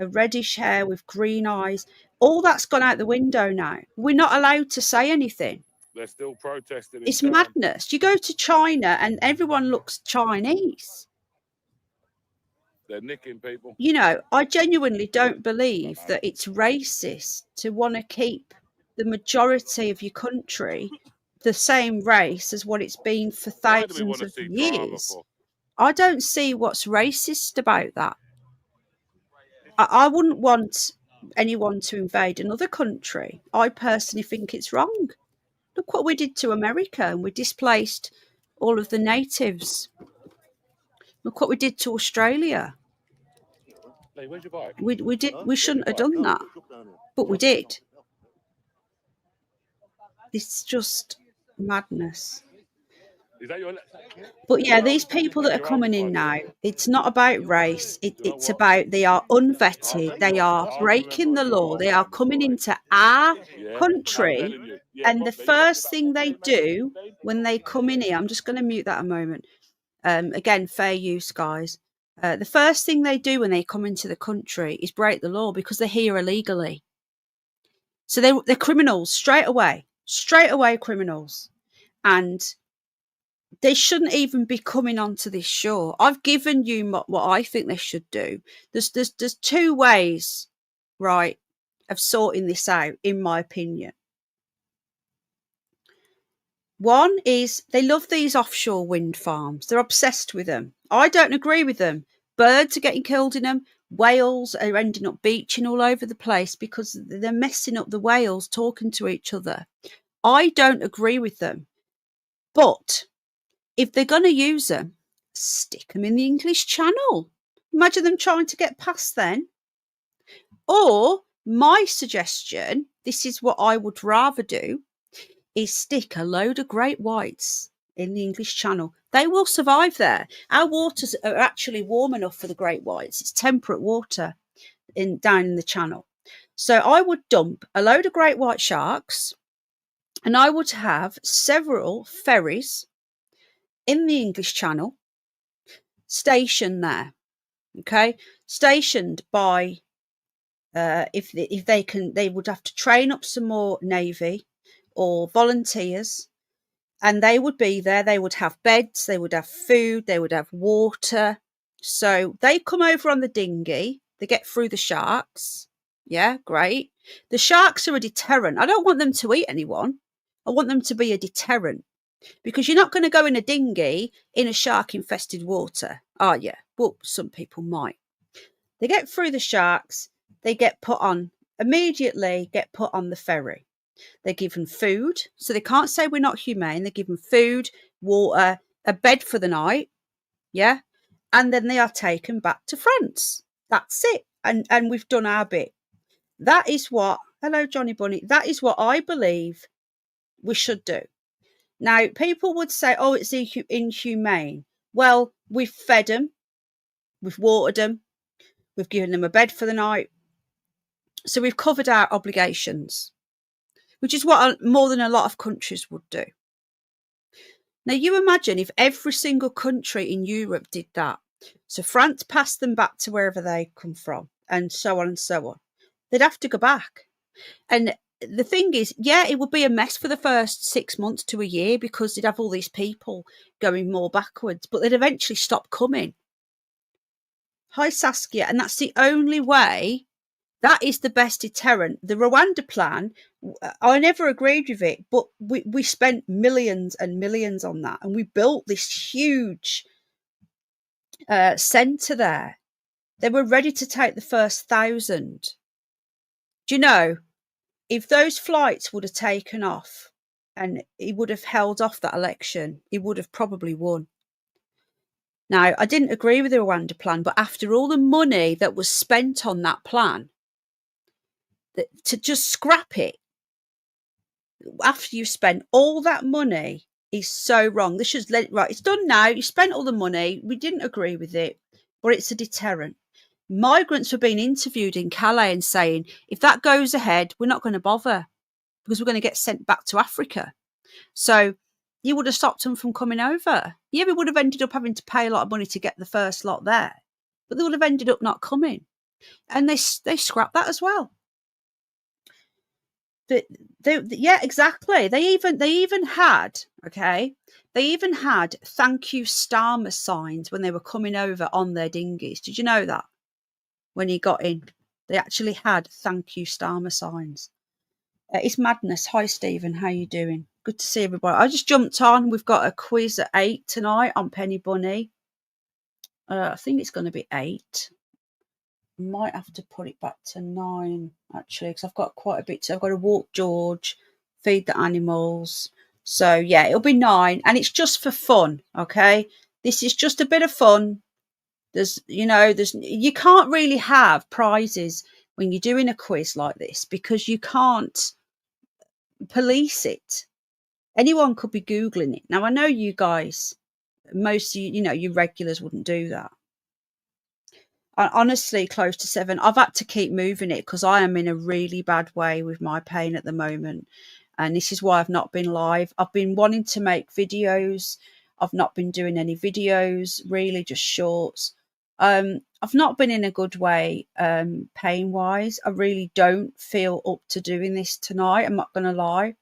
reddish hair with green eyes. All that's gone out the window now. We're not allowed to say anything. They're still protesting. It's madness. You go to China and everyone looks Chinese. They're nicking people. You know, I genuinely don't believe that it's racist to want to keep the majority of your country the same race as what it's been for thousands of years. I don't see what's racist about that. I wouldn't want anyone to invade another country. I personally think it's wrong. Look what we did to America, and we displaced all of the natives. Look what we did to Australia. Hey, where's your bike? We shouldn't have done that, but we did. It's just Madness. Is that your? But yeah, these people that are coming in now, it's not about race. It's about they are unvetted. They are breaking the law. They are coming into our country. And the first thing they do when they come in here, I'm just going to mute that a moment. Again, fair use, guys. The first thing they do when they come into the country is break the law because they're here illegally. So they're criminals straight away criminals. And they shouldn't even be coming onto this shore. I've given you what I think they should do. There's two ways, right, of sorting this out, in my opinion. One is they love these offshore wind farms. They're obsessed with them. I don't agree with them. Birds are getting killed in them. Whales are ending up beaching all over the place because they're messing up the whales talking to each other. I don't agree with them. But if they're going to use them, stick them in the English Channel. Imagine them trying to get past then. Or my suggestion, this is what I would rather do, is stick a load of great whites in the English Channel. They will survive there. Our waters are actually warm enough for the great whites. It's temperate water down in the Channel. So I would dump a load of great white sharks and I would have several ferries in the English Channel stationed there. Okay, stationed by if they can, they would have to train up some more navy or volunteers, and they would be there. They would have beds, they would have food, they would have water. So they come over on the dinghy, they get through the sharks. Yeah, great. The sharks are a deterrent. I don't want them to eat anyone. I want them to be a deterrent, because you're not going to go in a dinghy in a shark infested water, are you? Well, some people might. They get through the sharks, they get put on the ferry. They're given food, so they can't say we're not humane. They're given food, water, a bed for the night, yeah, and then they are taken back to France. That's it, and we've done our bit. That is what, hello Johnny Bunny, that is what I believe we should do. Now, people would say, oh, it's inhumane. Well, we've fed them, we've watered them, we've given them a bed for the night, so we've covered our obligations, which is what more than a lot of countries would do. Now, you imagine if every single country in Europe did that. So France passed them back to wherever they come from, and so on and so on. They'd have to go back. And the thing is, yeah, it would be a mess for the first 6 months to a year because they'd have all these people going more backwards, but they'd eventually stop coming. Hi, Saskia. And that's the only way. That is the best deterrent. The Rwanda plan, I never agreed with it, but we spent millions and millions on that. And we built this huge centre there. They were ready to take the first 1,000. Do you know, if those flights would have taken off and he would have held off that election, he would have probably won. Now, I didn't agree with the Rwanda plan, but after all the money that was spent on that plan, to just scrap it after you've spent all that money is so wrong. This should right. It's done now. You spent all the money. We didn't agree with it, but it's a deterrent. Migrants were being interviewed in Calais and saying, if that goes ahead, we're not going to bother because we're going to get sent back to Africa. So you would have stopped them from coming over. Yeah, we would have ended up having to pay a lot of money to get the first lot there, but they would have ended up not coming. And they scrapped that as well. Yeah, exactly. They even had thank you Starmer signs when they were coming over on their dinghies. Did you know that? When he got in, they actually had thank you Starmer signs. It's madness. Hi Stephen, how you doing? Good to see everybody. I just jumped on. We've got a quiz at 8 tonight on Penny Bunny. I think it's going to be 8. Might have to put it back to 9 actually, because I've got quite a bit. So I've got to walk George, feed the animals. So yeah, it'll be 9, and it's just for fun. Okay, this is just a bit of fun. You can't really have prizes when you're doing a quiz like this because you can't police it. Anyone could be Googling it. Now, I know you guys, most of you, you regulars wouldn't do that. Honestly, close to 7. I've had to keep moving it because I am in a really bad way with my pain at the moment. And this is why I've not been live. I've been wanting to make videos. I've not been doing any videos, really just shorts. I've not been in a good way pain-wise. I really don't feel up to doing this tonight. I'm not going to lie.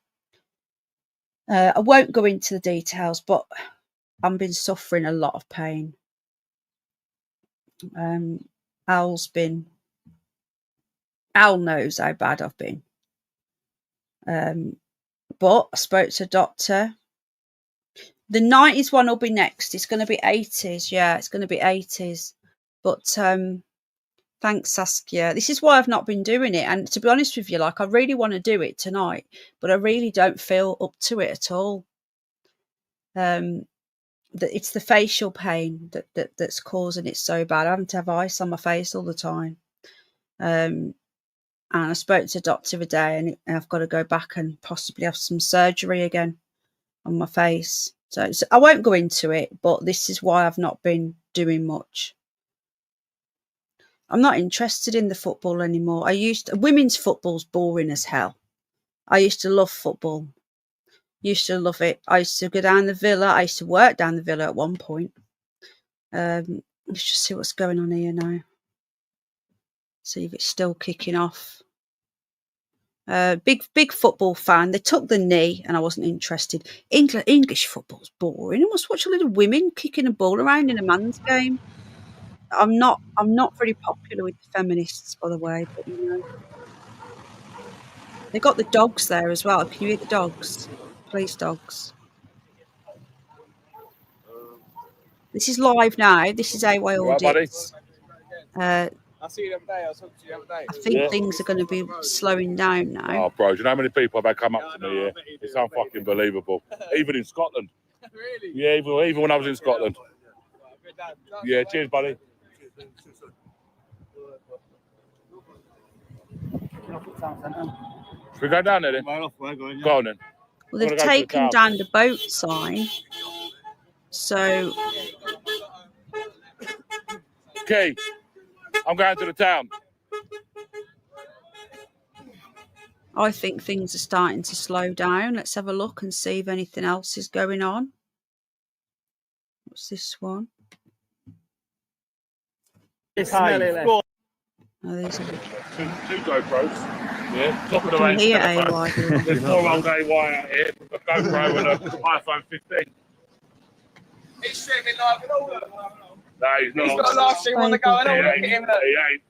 I won't go into the details, but I've been suffering a lot of pain. Al knows how bad I've been. But I spoke to a doctor. The 90s one will be next. It's going to be 80s. Yeah, it's going to be 80s. But thanks, Saskia. This is why I've not been doing it. And to be honest with you, like, I really want to do it tonight, but I really don't feel up to it at all. It's the facial pain that's causing it so bad. I having to have ice on my face all the time. And I spoke to a doctor today, and I've got to go back and possibly have some surgery again on my face. So I won't go into it, but this is why I've not been doing much. I'm not interested in the football anymore. Women's football's boring as hell. I used to love football. Used to love it. I used to go down the Villa. I used to work down the Villa at one point. Let's just see what's going on here now. See if it's still kicking off. Big football fan. They took the knee and I wasn't interested. English football's boring. I must watch a little women kicking a ball around in a man's game. I'm not very popular with the feminists, by the way, but they got the dogs there as well. Can you hear the dogs? Police dogs. This is live now. This is AY Audits. I see you the other day. I was talking to you the other day. I think things are going to be slowing down now. Oh, bro, do you know how many people have come up to me here? It's unfucking believable. Even in Scotland. Really? Yeah, even when I was in Scotland. Yeah, cheers, buddy. Should we go down there then? Go on then. Well, they've taken down the boat sign. So... Okay, I'm going to the town. I think things are starting to slow down. Let's have a look and see if anything else is going on. What's this one? It's Oh, these are... Two GoPros. Yeah, top of the range. There's 4 old AY out here, a GoPro and an iPhone 15. He's streaming live with all of them. No, he's not. He's got a live stream on the go. And all look at him. He ain't.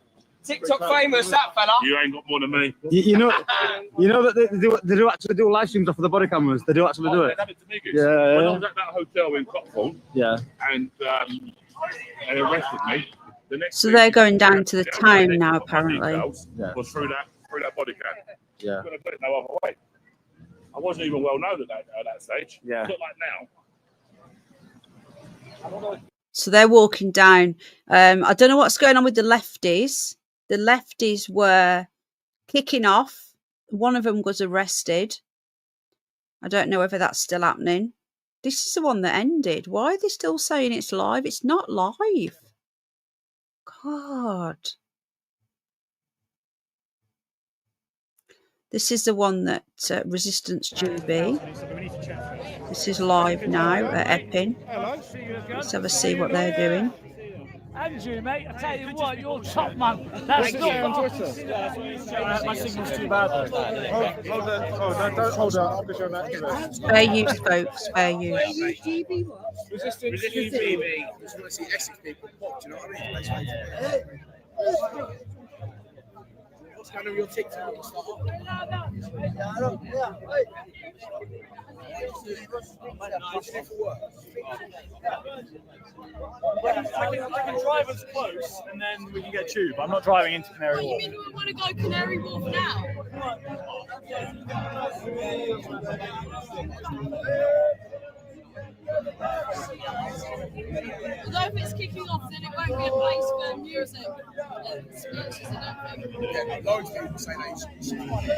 TikTok famous, that fella. You ain't got more than me. You know that they do actually do live streams off of the body cameras. They do actually do it. Yeah. When I was at that hotel in Cotswold, and they arrested me. So they're going down to the town now, apparently. Was through that body cam. Yeah. Couldn't have put it no other way. I wasn't even well known at that stage. Yeah. Not like now. So they're walking down. I don't know what's going on with the lefties. The lefties were kicking off. One of them was arrested. I don't know whether that's still happening. This is the one that ended. Why are they still saying it's live? It's not live. God. This is the one that Resistance GB. This is live now at Epping. Let's have a see what they're doing. Andrew, mate, I tell you what, you're top man. That's not on Twitter. My signal's too bad. Hold on. Oh, no, don't hold on. I'll be showing that. Spare use, folks. Spare use. Resistance GB. Just want to see Essex people pop. Do you know what I mean? What's kind of your TikTok? I can drive us close and then we can get tube. I'm not driving into Canary Wharf. You mean we want to go Canary Wharf now? Although if it's kicking off, then it won't be a place for music and speeches and everything. Yeah, loads of people say that she's funny.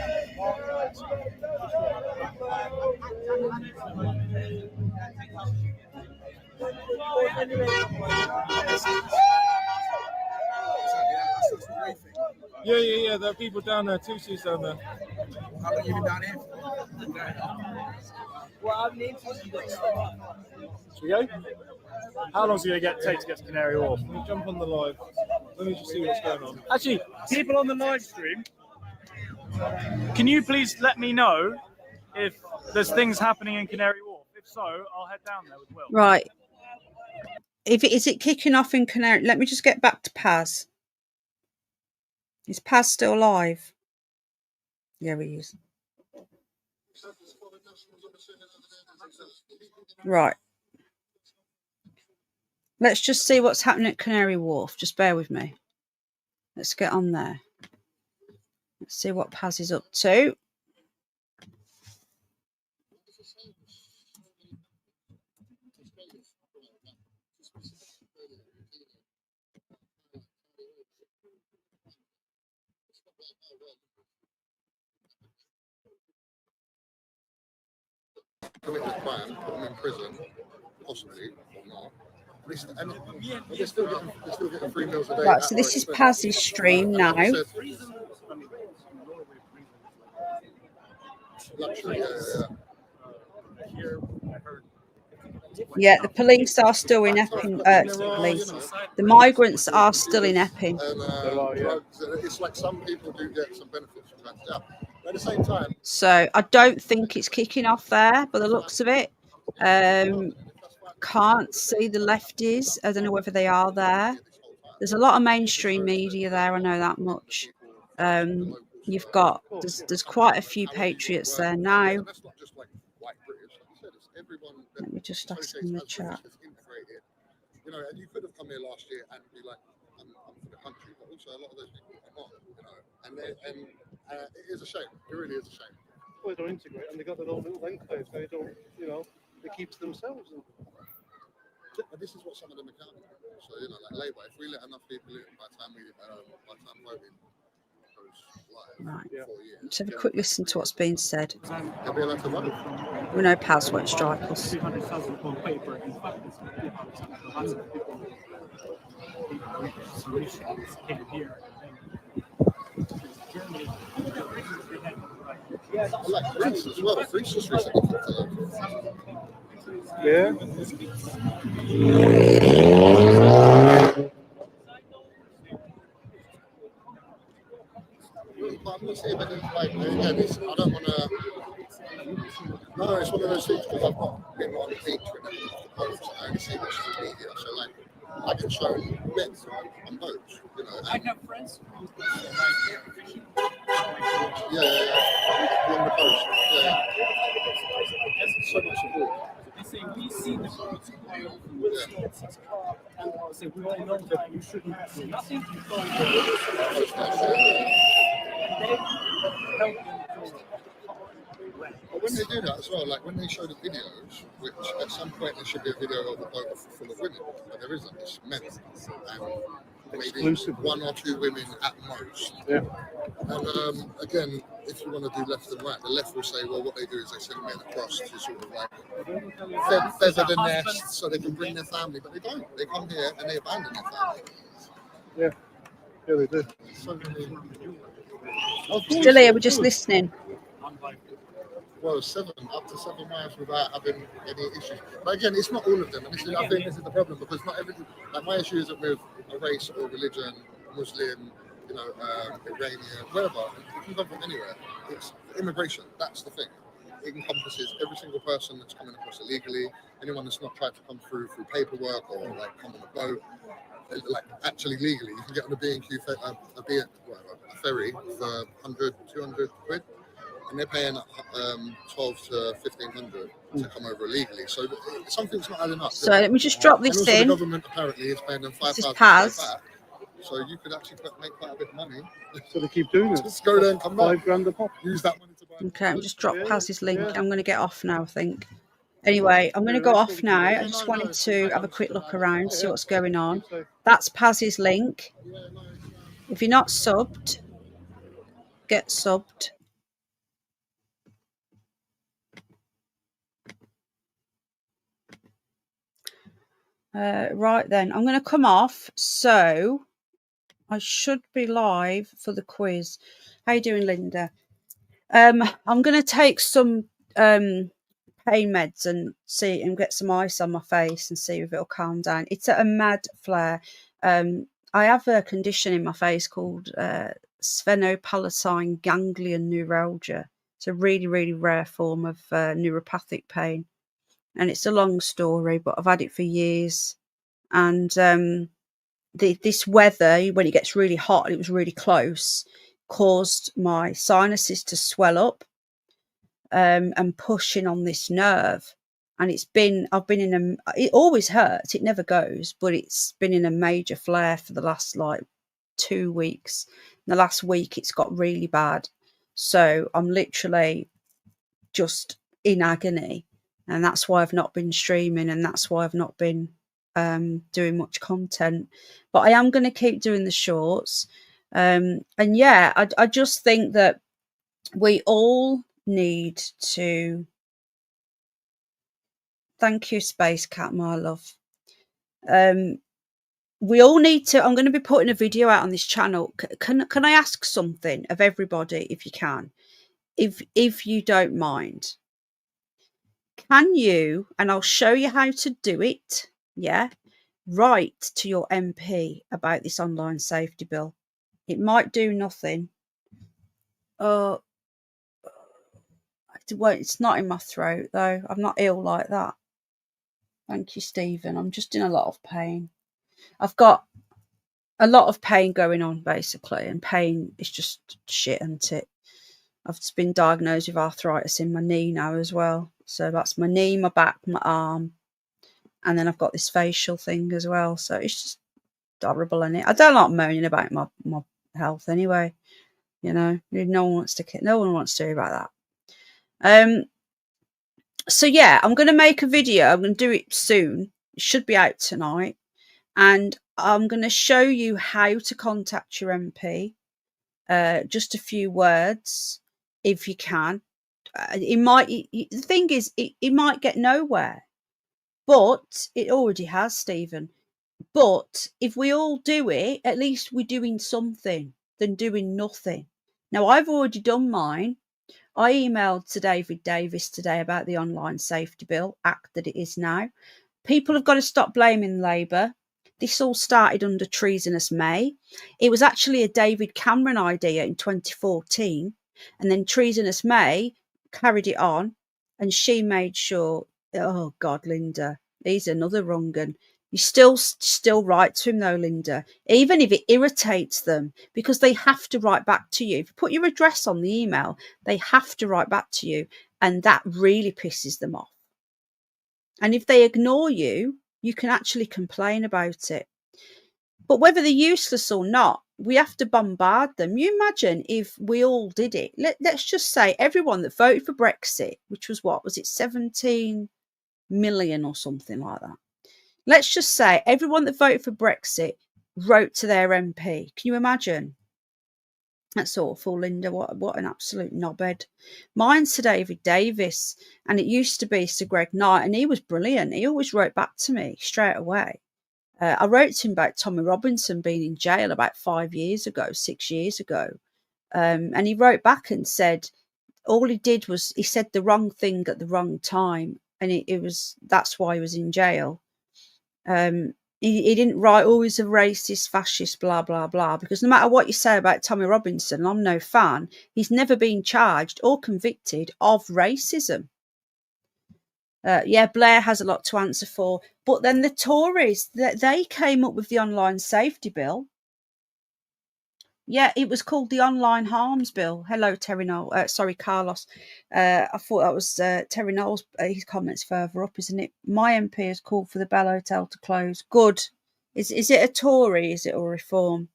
Yeah. There are people down there, two seats down there. How long you been down here? Well, I've named you. Should we go? How long is it going to take to get to Canary Wharf? Let me jump on the live. Let me just see what's going on. Actually, people on the live stream, can you please let me know if there's things happening in Canary Wharf? If so, I'll head down there with Will. Right. Is it kicking off in Canary? Let me just get back to Paz. Is Paz still live? Yeah, he is. Right. Let's just see what's happening at Canary Wharf. Just bear with me. Let's get on there. Let's see what Paz is up to. Committed a crime, put them in prison, possibly, or not. And they're still getting 3 meals a day. Right, so this is Paz's stream now. Luxury, Yeah, the police are still in Epping. The migrants are still in Epping. And drugs. It's like some people do get some benefits from that. Yeah. But at the same time, So I don't think it's kicking off there by the looks of it. Can't see the lefties. I don't know whether they are there. There's a lot of mainstream media there. I know that much. You've got there's quite a few patriots there now. Let me just ask in the chat. You know, and you could have come here last year and be like, I'm for the country, but also a lot of those people are not, you know, and it is a shame. It really is a shame. Well, they don't integrate, and they got their own little enclaves. They don't, you know, they keep to themselves. But this is what some of them are counting. So, you know, like Labour, if we let enough people in by the time voting goes live, Right. 4 years. Let's have a quick listen to what's being said. They'll be allowed to vote. We know Paz won't strike us. I like Greece as well. Greece just recently kicked it off. Yeah. But I'm not saying that like again, I don't want to. No, it's one of those things because I've not been on the beach with any of the boats. I only see what's on media. So like, I can show bits on boats. You know. I have friends. Yeah. On the coast. Yeah. So much support. They say we see the boats going over with 6 o'clock, and they say we all know that you shouldn't do nothing. But when they do that as well, like when they show the videos, which at some point there should be a video of a boat full of women, but there isn't. It's men and maybe Exclusive. 1 or 2 women at most. Yeah. And again, if you want to do left and right, the left will say, well, what they do is they send men across to sort of like feather the nest so they can bring their family, but they don't. They come here and they abandon their family. Yeah. Yeah, they do. Still here, we're just listening. Well, up to 7 miles without having any issues. But again, it's not all of them, and I think this is the problem because not everything. Like my issue isn't with a race or religion, Muslim, you know, Iranian, wherever. You can come from anywhere. It's immigration. That's the thing. It encompasses every single person that's coming across illegally, anyone that's not tried to come through paperwork or like come on a boat, like actually legally. You can get on a B&Q a ferry for 100, 200 quid. And they're paying 12 to 1,500 to come over illegally. So something's not adding up. So let me just drop this in. The government apparently is paying them £5,000 back. So you could actually make quite a bit of money. So they keep doing it. Just go there and come back. £5 grand a pop. Use that money to buy. Okay, I'll just drop Paz's link. I'm going to get off now, I think. Anyway, I'm going to go off now. I just wanted to have a quick look around, see what's going on. That's Paz's link. If you're not subbed, get subbed. Right then, I'm going to come off. So I should be live for the quiz. How you doing, Linda? I'm going to take some pain meds and see and get some ice on my face and see if it'll calm down. It's a mad flare. I have a condition in my face called sphenopalatine ganglion neuralgia. It's a really, really rare form of neuropathic pain. And it's a long story, but I've had it for years. And this weather, when it gets really hot, it was really close, caused my sinuses to swell up and pushing on this nerve. And I've been in it always hurts, it never goes, but it's been in a major flare for the last like 2 weeks. In the last week, it's got really bad. So I'm literally just in agony. And that's why I've not been streaming, and that's why I've not been doing much content. But I am going to keep doing the shorts. And yeah, I just think that we all need to... Thank you, Space Cat, my love. We all need to... I'm going to be putting a video out on this channel. Can I ask something of everybody, if you can? If you don't mind. Can you, and I'll show you how to do it, yeah, write to your MP about this online safety bill. It might do nothing. Well, it's not in my throat, though. I'm not ill like that. Thank you, Stephen. I'm just in a lot of pain. I've got a lot of pain going on, basically, and pain is just shit, isn't it? I've just been diagnosed with arthritis in my knee now as well. So that's my knee, my back, my arm. And then I've got this facial thing as well. So it's just horrible, isn't it? I don't like moaning about my health anyway. You know, no one wants to hear about that. So yeah, I'm going to make a video. I'm going to do it soon. It should be out tonight. And I'm going to show you how to contact your MP. Just a few words, if you can. The thing is, it might get nowhere. But it already has, Stephen. But if we all do it, at least we're doing something than doing nothing. Now, I've already done mine. I emailed to David Davis today about the Online Safety Bill Act that it is now. People have got to stop blaming Labour. This all started under Treasonous May. It was actually a David Cameron idea in 2014. And then Treasonous May carried it on, and she made sure... Oh, God, Linda, he's another wrong un. You still write to him, though, Linda, even if it irritates them, because they have to write back to you. If you put your address on the email, they have to write back to you, and that really pisses them off. And if they ignore you, you can actually complain about it. But whether they're useless or not, we have to bombard them. You imagine if we all did it. Let's just say everyone that voted for Brexit, which was what? Was it 17 million or something like that? Let's just say everyone that voted for Brexit wrote to their MP. Can you imagine? That's awful, Linda. What an absolute knobhead. Mine's to David Davis, and it used to be Sir Greg Knight, and he was brilliant. He always wrote back to me straight away. I wrote to him about Tommy Robinson being in jail about 6 years ago. And he wrote back and said all he did was he said the wrong thing at the wrong time, and that's why he was in jail. He didn't write, oh, he's a racist, fascist, blah, blah, blah, because no matter what you say about Tommy Robinson, I'm no fan, he's never been charged or convicted of racism. Yeah, Blair has a lot to answer for. But then the Tories, they came up with the Online Safety Bill. Yeah, it was called the Online Harms Bill. Hello, Terry Knowles. Sorry, Carlos. I thought that was Terry Knowles. His comments further up, isn't it? My MP has called for the Bell Hotel to close. Good. Is it a Tory? Is it a Reform?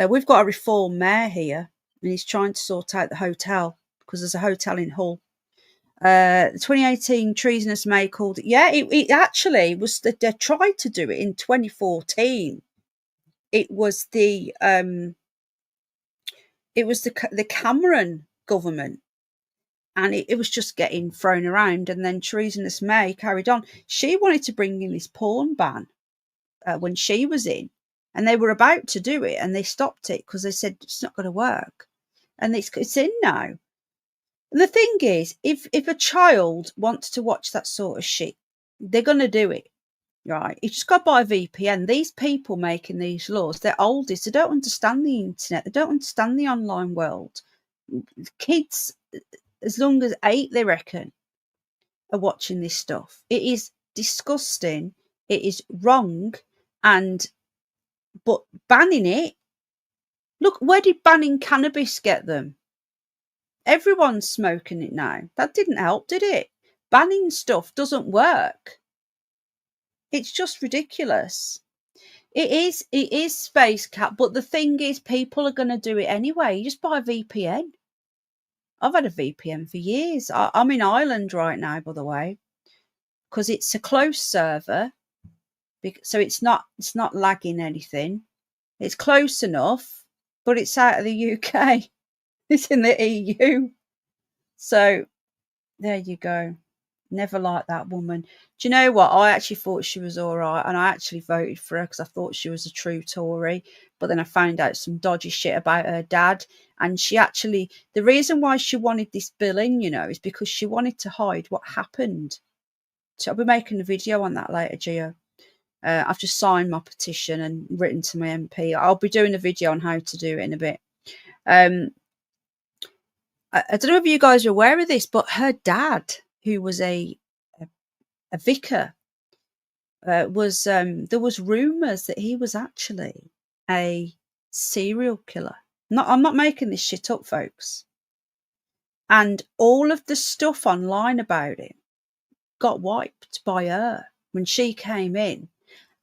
We've got a Reform mayor here, and he's trying to sort out the hotel because there's a hotel in Hull. The 2018 treasonous May called it. Yeah, it actually was. They tried to do it in 2014. It was the Cameron government, and it was just getting thrown around. And then treasonous May carried on. She wanted to bring in this porn ban when she was in, and they were about to do it, and they stopped it because they said it's not going to work, and it's in now. And the thing is, if a child wants to watch that sort of shit, they're going to do it, right? You just got to buy a VPN. These people making these laws, they're oldies. They don't understand the internet. They don't understand the online world. Kids, as young as 8, they reckon, are watching this stuff. It is disgusting. It is wrong. But banning it, look, where did banning cannabis get them? Everyone's smoking it now. That didn't help, did it? Banning stuff doesn't work. It's just ridiculous. It is space cat, but the thing is, people are going to do it anyway. You just buy a VPN. I've had a VPN for years. I'm in Ireland right now, by the way, because it's a close server, so it's not lagging anything. It's close enough, but it's out of the UK. It's in the EU. So there you go. Never liked that woman. Do you know what? I actually thought she was all right, and I actually voted for her because I thought she was a true Tory. But then I found out some dodgy shit about her dad, and the reason why she wanted this bill in, is because she wanted to hide what happened. So I'll be making a video on that later, Gio. I've just signed my petition and written to my MP. I'll be doing a video on how to do it in a bit. I don't know if you guys are aware of this, but her dad, who was a vicar, there was rumours that he was actually a serial killer. I'm not making this shit up, folks. And all of the stuff online about him got wiped by her when she came in.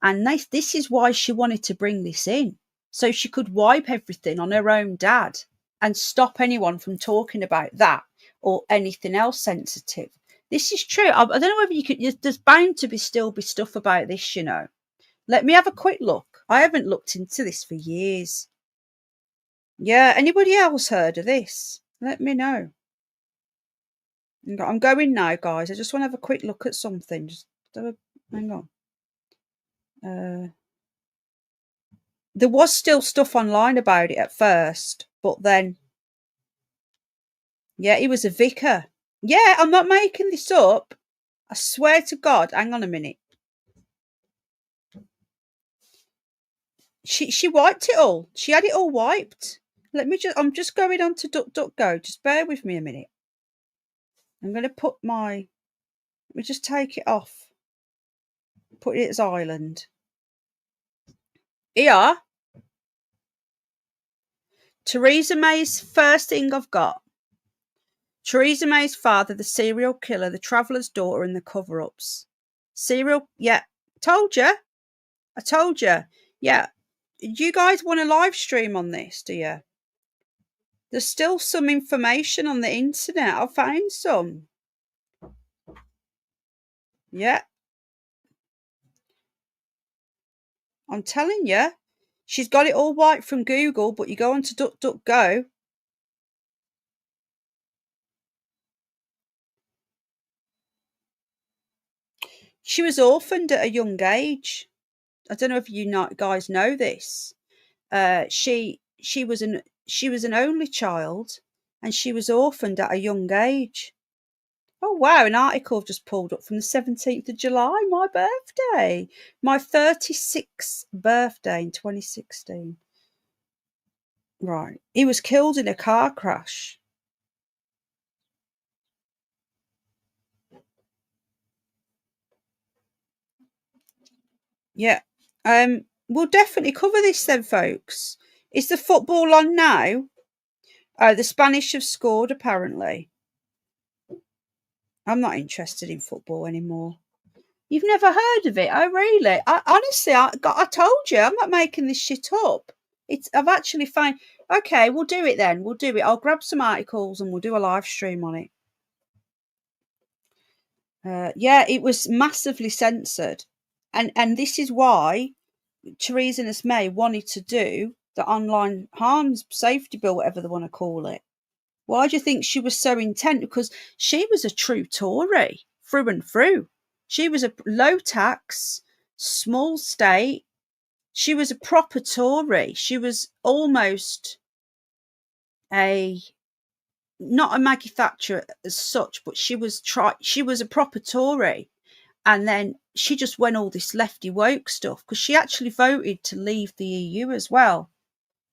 And this is why she wanted to bring this in, so she could wipe everything on her own dad and stop anyone from talking about that or anything else sensitive. This is true. I don't know whether you could. There's bound to still be stuff about this, Let me have a quick look. I haven't looked into this for years. Yeah, anybody else heard of this? Let me know. I'm going now, guys. I just want to have a quick look at something. Hang on. There was still stuff online about it at first, but then, yeah, he was a vicar. Yeah, I'm not making this up. I swear to God. Hang on a minute. She wiped it all. She had it all wiped. I'm just going on to DuckDuckGo. Just bear with me a minute. I'm going to let me just take it off. Put it as Ireland. Here. Theresa May's first thing I've got. Theresa May's father, the serial killer, the traveller's daughter, and the cover-ups. Yeah, told you. I told you. Yeah. Do you guys want a live stream on this, do you? There's still some information on the internet. I found some. Yeah. I'm telling you. She's got it all wiped from Google, but you go on to DuckDuckGo. She was orphaned at a young age. I don't know if you guys know this. She was an only child, and she was orphaned at a young age. Oh wow! An article I've just pulled up from the 17th of July, my birthday, my 36th birthday in 2016. Right, he was killed in a car crash. Yeah, we'll definitely cover this then, folks. Is the football on now? The Spanish have scored, apparently. I'm not interested in football anymore. You've never heard of it? Oh, really? Honestly, I told you, I'm not making this shit up. I've actually found. Okay, we'll do it then. We'll do it. I'll grab some articles and we'll do a live stream on it. Yeah, it was massively censored, and this is why Theresa May wanted to do the online harms safety bill, whatever they want to call it. Why do you think she was so intent? Because she was a true Tory through and through. She was a low tax, small state. She was a proper Tory. She was almost not a Maggie Thatcher as such, but she was a proper Tory. And then she just went all this lefty woke stuff because she actually voted to leave the EU as well.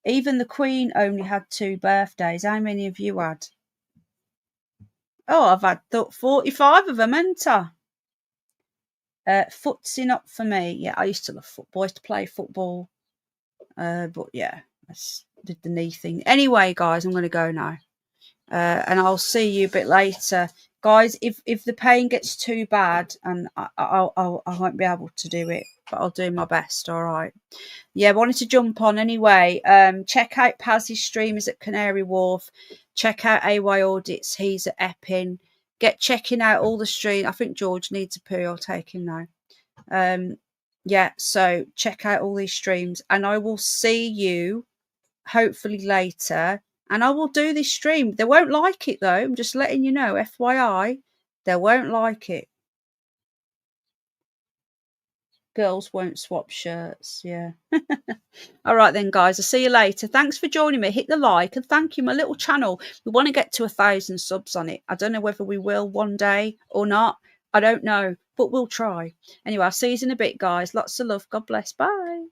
Even the Queen only had 2 birthdays. How many of you had? Oh, I've had 45 of them, haven't I? Footsie not for me. Yeah, I used to love football. I used to play football. But yeah, I did the knee thing. Anyway, guys, I'm going to go now. And I'll see you a bit later. Guys, if the pain gets too bad, and I won't be able to do it, but I'll do my best, all right? Yeah, I wanted to jump on anyway. Check out Paz's streamers at Canary Wharf. Check out AY Audits. He's at Epping. Get checking out all the streams. I think George needs a poo. I'll take him now. Yeah, so check out all these streams, and I will see you hopefully later. And I will do this stream. They won't like it though. I'm just letting you know, FYI, they won't like it. Girls won't swap shirts. Yeah. All right then, guys. I'll see you later. Thanks for joining me. Hit the like and thank you. My little channel. We want to get to 1,000 subs on it. I don't know whether we will one day or not. I don't know, but we'll try. Anyway, I'll see you in a bit, guys. Lots of love. God bless. Bye.